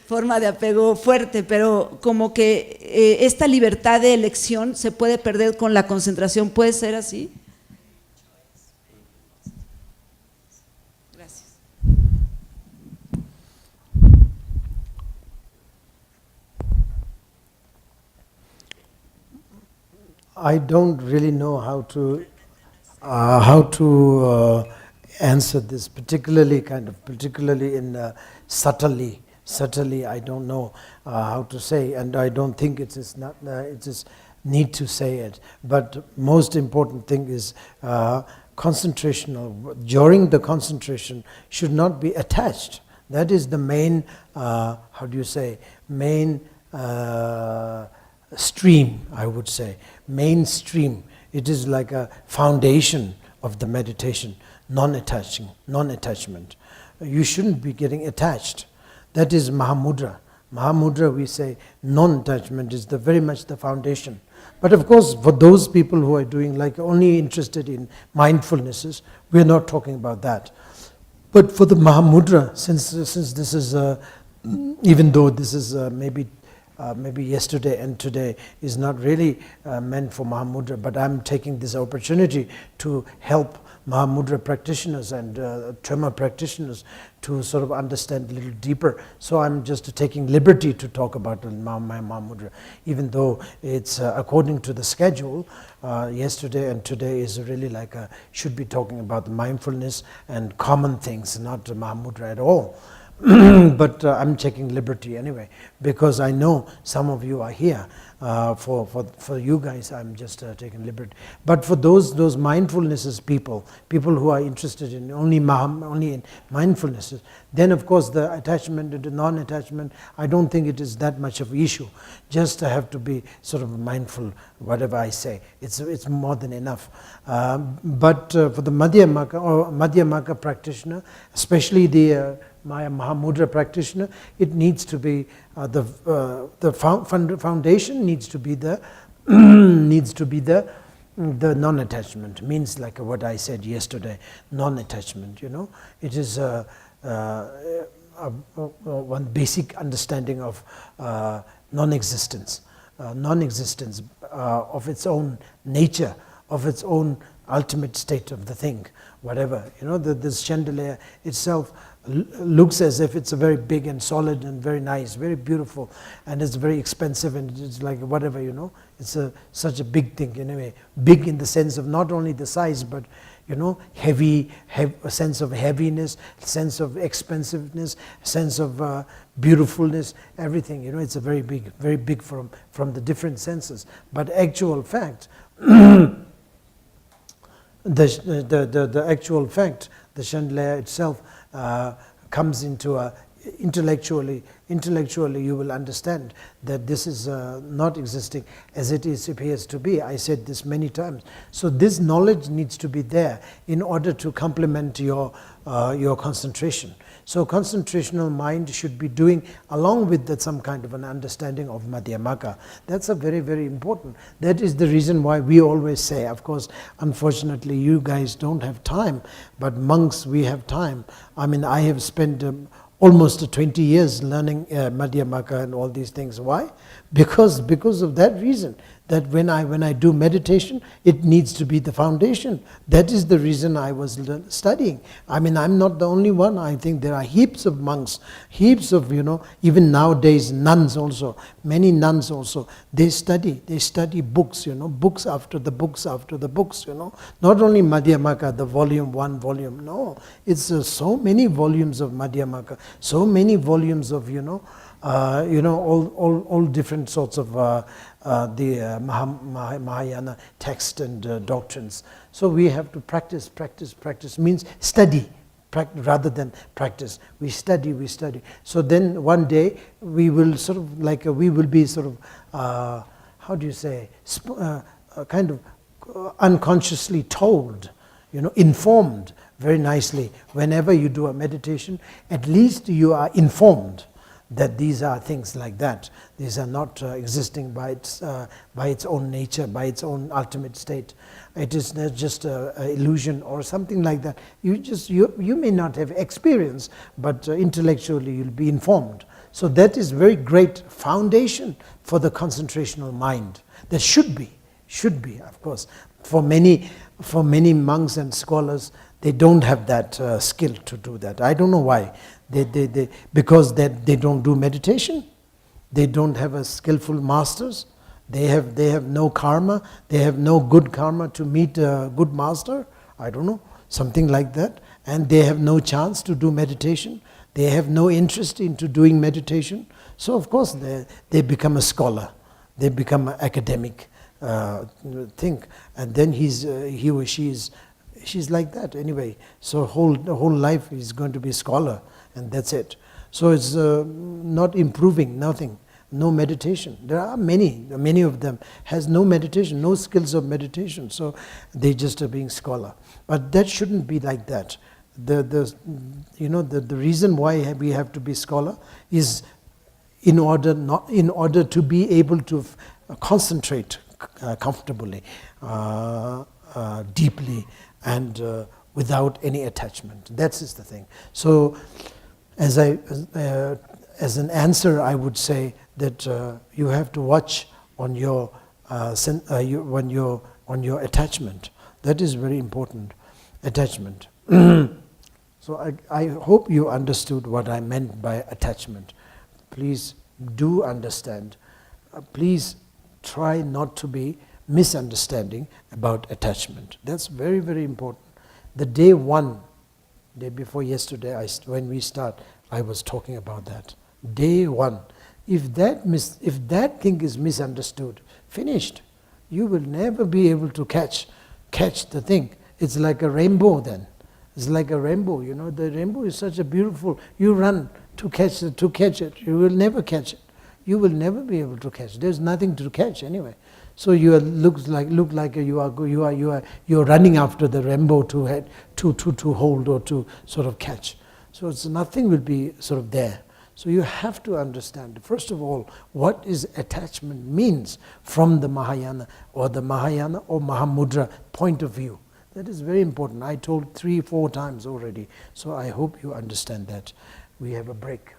forma de apego fuerte, pero como que esta libertad de elección se puede perder con la concentración. ¿Puede ser así? Gracias. I don't really know how to answer this, particularly in subtly. I don't know how to say, and I don't think it is need to say it. But most important thing is concentration. During the concentration should not be attached. That is the main main stream, I would say, mainstream. It is like a foundation of the meditation, non-attachment. You shouldn't be getting attached. That is Mahamudra. Mahamudra, we say, non-attachment is very much the foundation. But of course, for those people who are doing like only interested in mindfulnesses, we are not talking about that. But for the Mahamudra, since this is, even though this is maybe maybe yesterday and today is not really meant for Mahamudra, but I'm taking this opportunity to help Mahamudra practitioners and Trema practitioners to sort of understand a little deeper. So I'm just taking liberty to talk about my Mahamudra, even though it's according to the schedule. Yesterday and today is really like should be talking about the mindfulness and common things, not the Mahamudra at all. But I'm taking liberty anyway, because I know some of you are here. For you guys, I'm just taking liberty. But for those mindfulnesses people who are interested in only in mindfulnesses, then of course the attachment and the non-attachment, I don't think it is that much of an issue. Just have to be sort of mindful, whatever I say. It's more than enough. But for the Madhyamaka practitioner, especially the Mahamudra practitioner, it needs to be the foundation needs to be the the non-attachment. Means like what I said yesterday, non-attachment. It is one basic understanding of non-existence, non-existence of its own nature, of its own ultimate state of the thing, whatever. This chandelier itself looks as if it's a very big and solid and very nice, very beautiful, and it's very expensive, and it's like whatever, it's such a big thing anyway. Big in the sense of not only the size, but heavy, a sense of heaviness, sense of expensiveness, sense of beautifulness, everything. It's a very big from the different senses. But actual fact, the actual fact, the chandelier itself comes into a intellectually you will understand that this is not existing as it appears to be. I said this many times. So this knowledge needs to be there in order to complement your concentration. So concentrational mind should be doing along with that some kind of an understanding of Madhyamaka. That's a very, very important. That is the reason why we always say, of course, unfortunately you guys don't have time, but monks, we have time. I mean, I have spent almost 20 years learning Madhyamaka and all these things. Why? Because of that reason, that when I do meditation, it needs to be the foundation. That is the reason I was studying. I mean, I'm not the only one. I think there are heaps of monks, heaps of, even nowadays nuns also, many nuns also, they study books, books after the books after the books, Not only Madhyamaka, the volume 1, volume, no. It's so many volumes of Madhyamaka, so many volumes of, all different sorts of the Mahayana text and doctrines. So we have to practice. Means study, rather than practice. We study. So then one day we will sort of like, we will be sort of, how do you say, kind of unconsciously told, informed very nicely. Whenever you do a meditation, at least you are informed that these are things like that. These are not existing by its own nature, by its own ultimate state. It is not just an illusion or something like that. You may not have experience, but intellectually you'll be informed. So that is very great foundation for the concentrational mind. There should be, of course. For many monks and scholars, they don't have that skill to do that. I don't know why. Because they don't do meditation, they don't have a skillful masters, they have no karma, they have no good karma to meet a good master, I don't know, something like that, and they have no chance to do meditation, they have no interest into doing meditation, so of course they become a scholar, they become an academic thing, and then he or she's like that anyway, so the whole life is going to be a scholar. And that's it. So it's not improving, nothing, no meditation. There are many of them has no meditation, no skills of meditation. So they just are being scholar. But that shouldn't be like that. The reason why we have to be scholar is in order to be able to concentrate comfortably, deeply, and without any attachment. That is the thing. So as as an answer, I would say that you have to watch on your on your attachment. That is very important, attachment. So I hope you understood what I meant by attachment. Please do understand. Please try not to be misunderstanding about attachment. That's very, very important. The day before yesterday, when we start, I was talking about that. Day one. If that thing is misunderstood, finished. You will never be able to catch the thing. It's like a rainbow then. It's like a rainbow, you know. The rainbow is such a beautiful, you run to catch it. You will never catch it. You will never be able to catch. There's nothing to catch anyway. So you look like you're running after the rainbow to hold or to sort of catch. So nothing will be sort of there. So you have to understand, first of all, what is attachment means from the Mahayana or Mahamudra point of view. That is very important. I told 3-4 times already. So I hope you understand that. We have a break.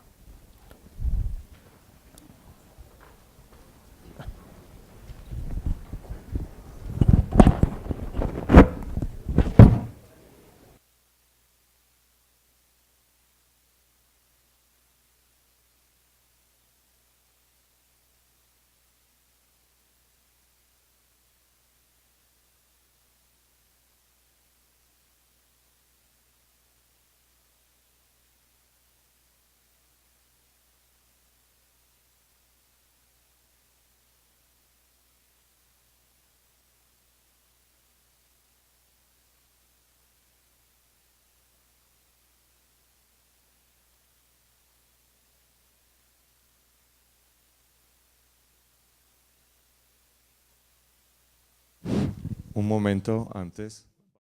Un momento antes.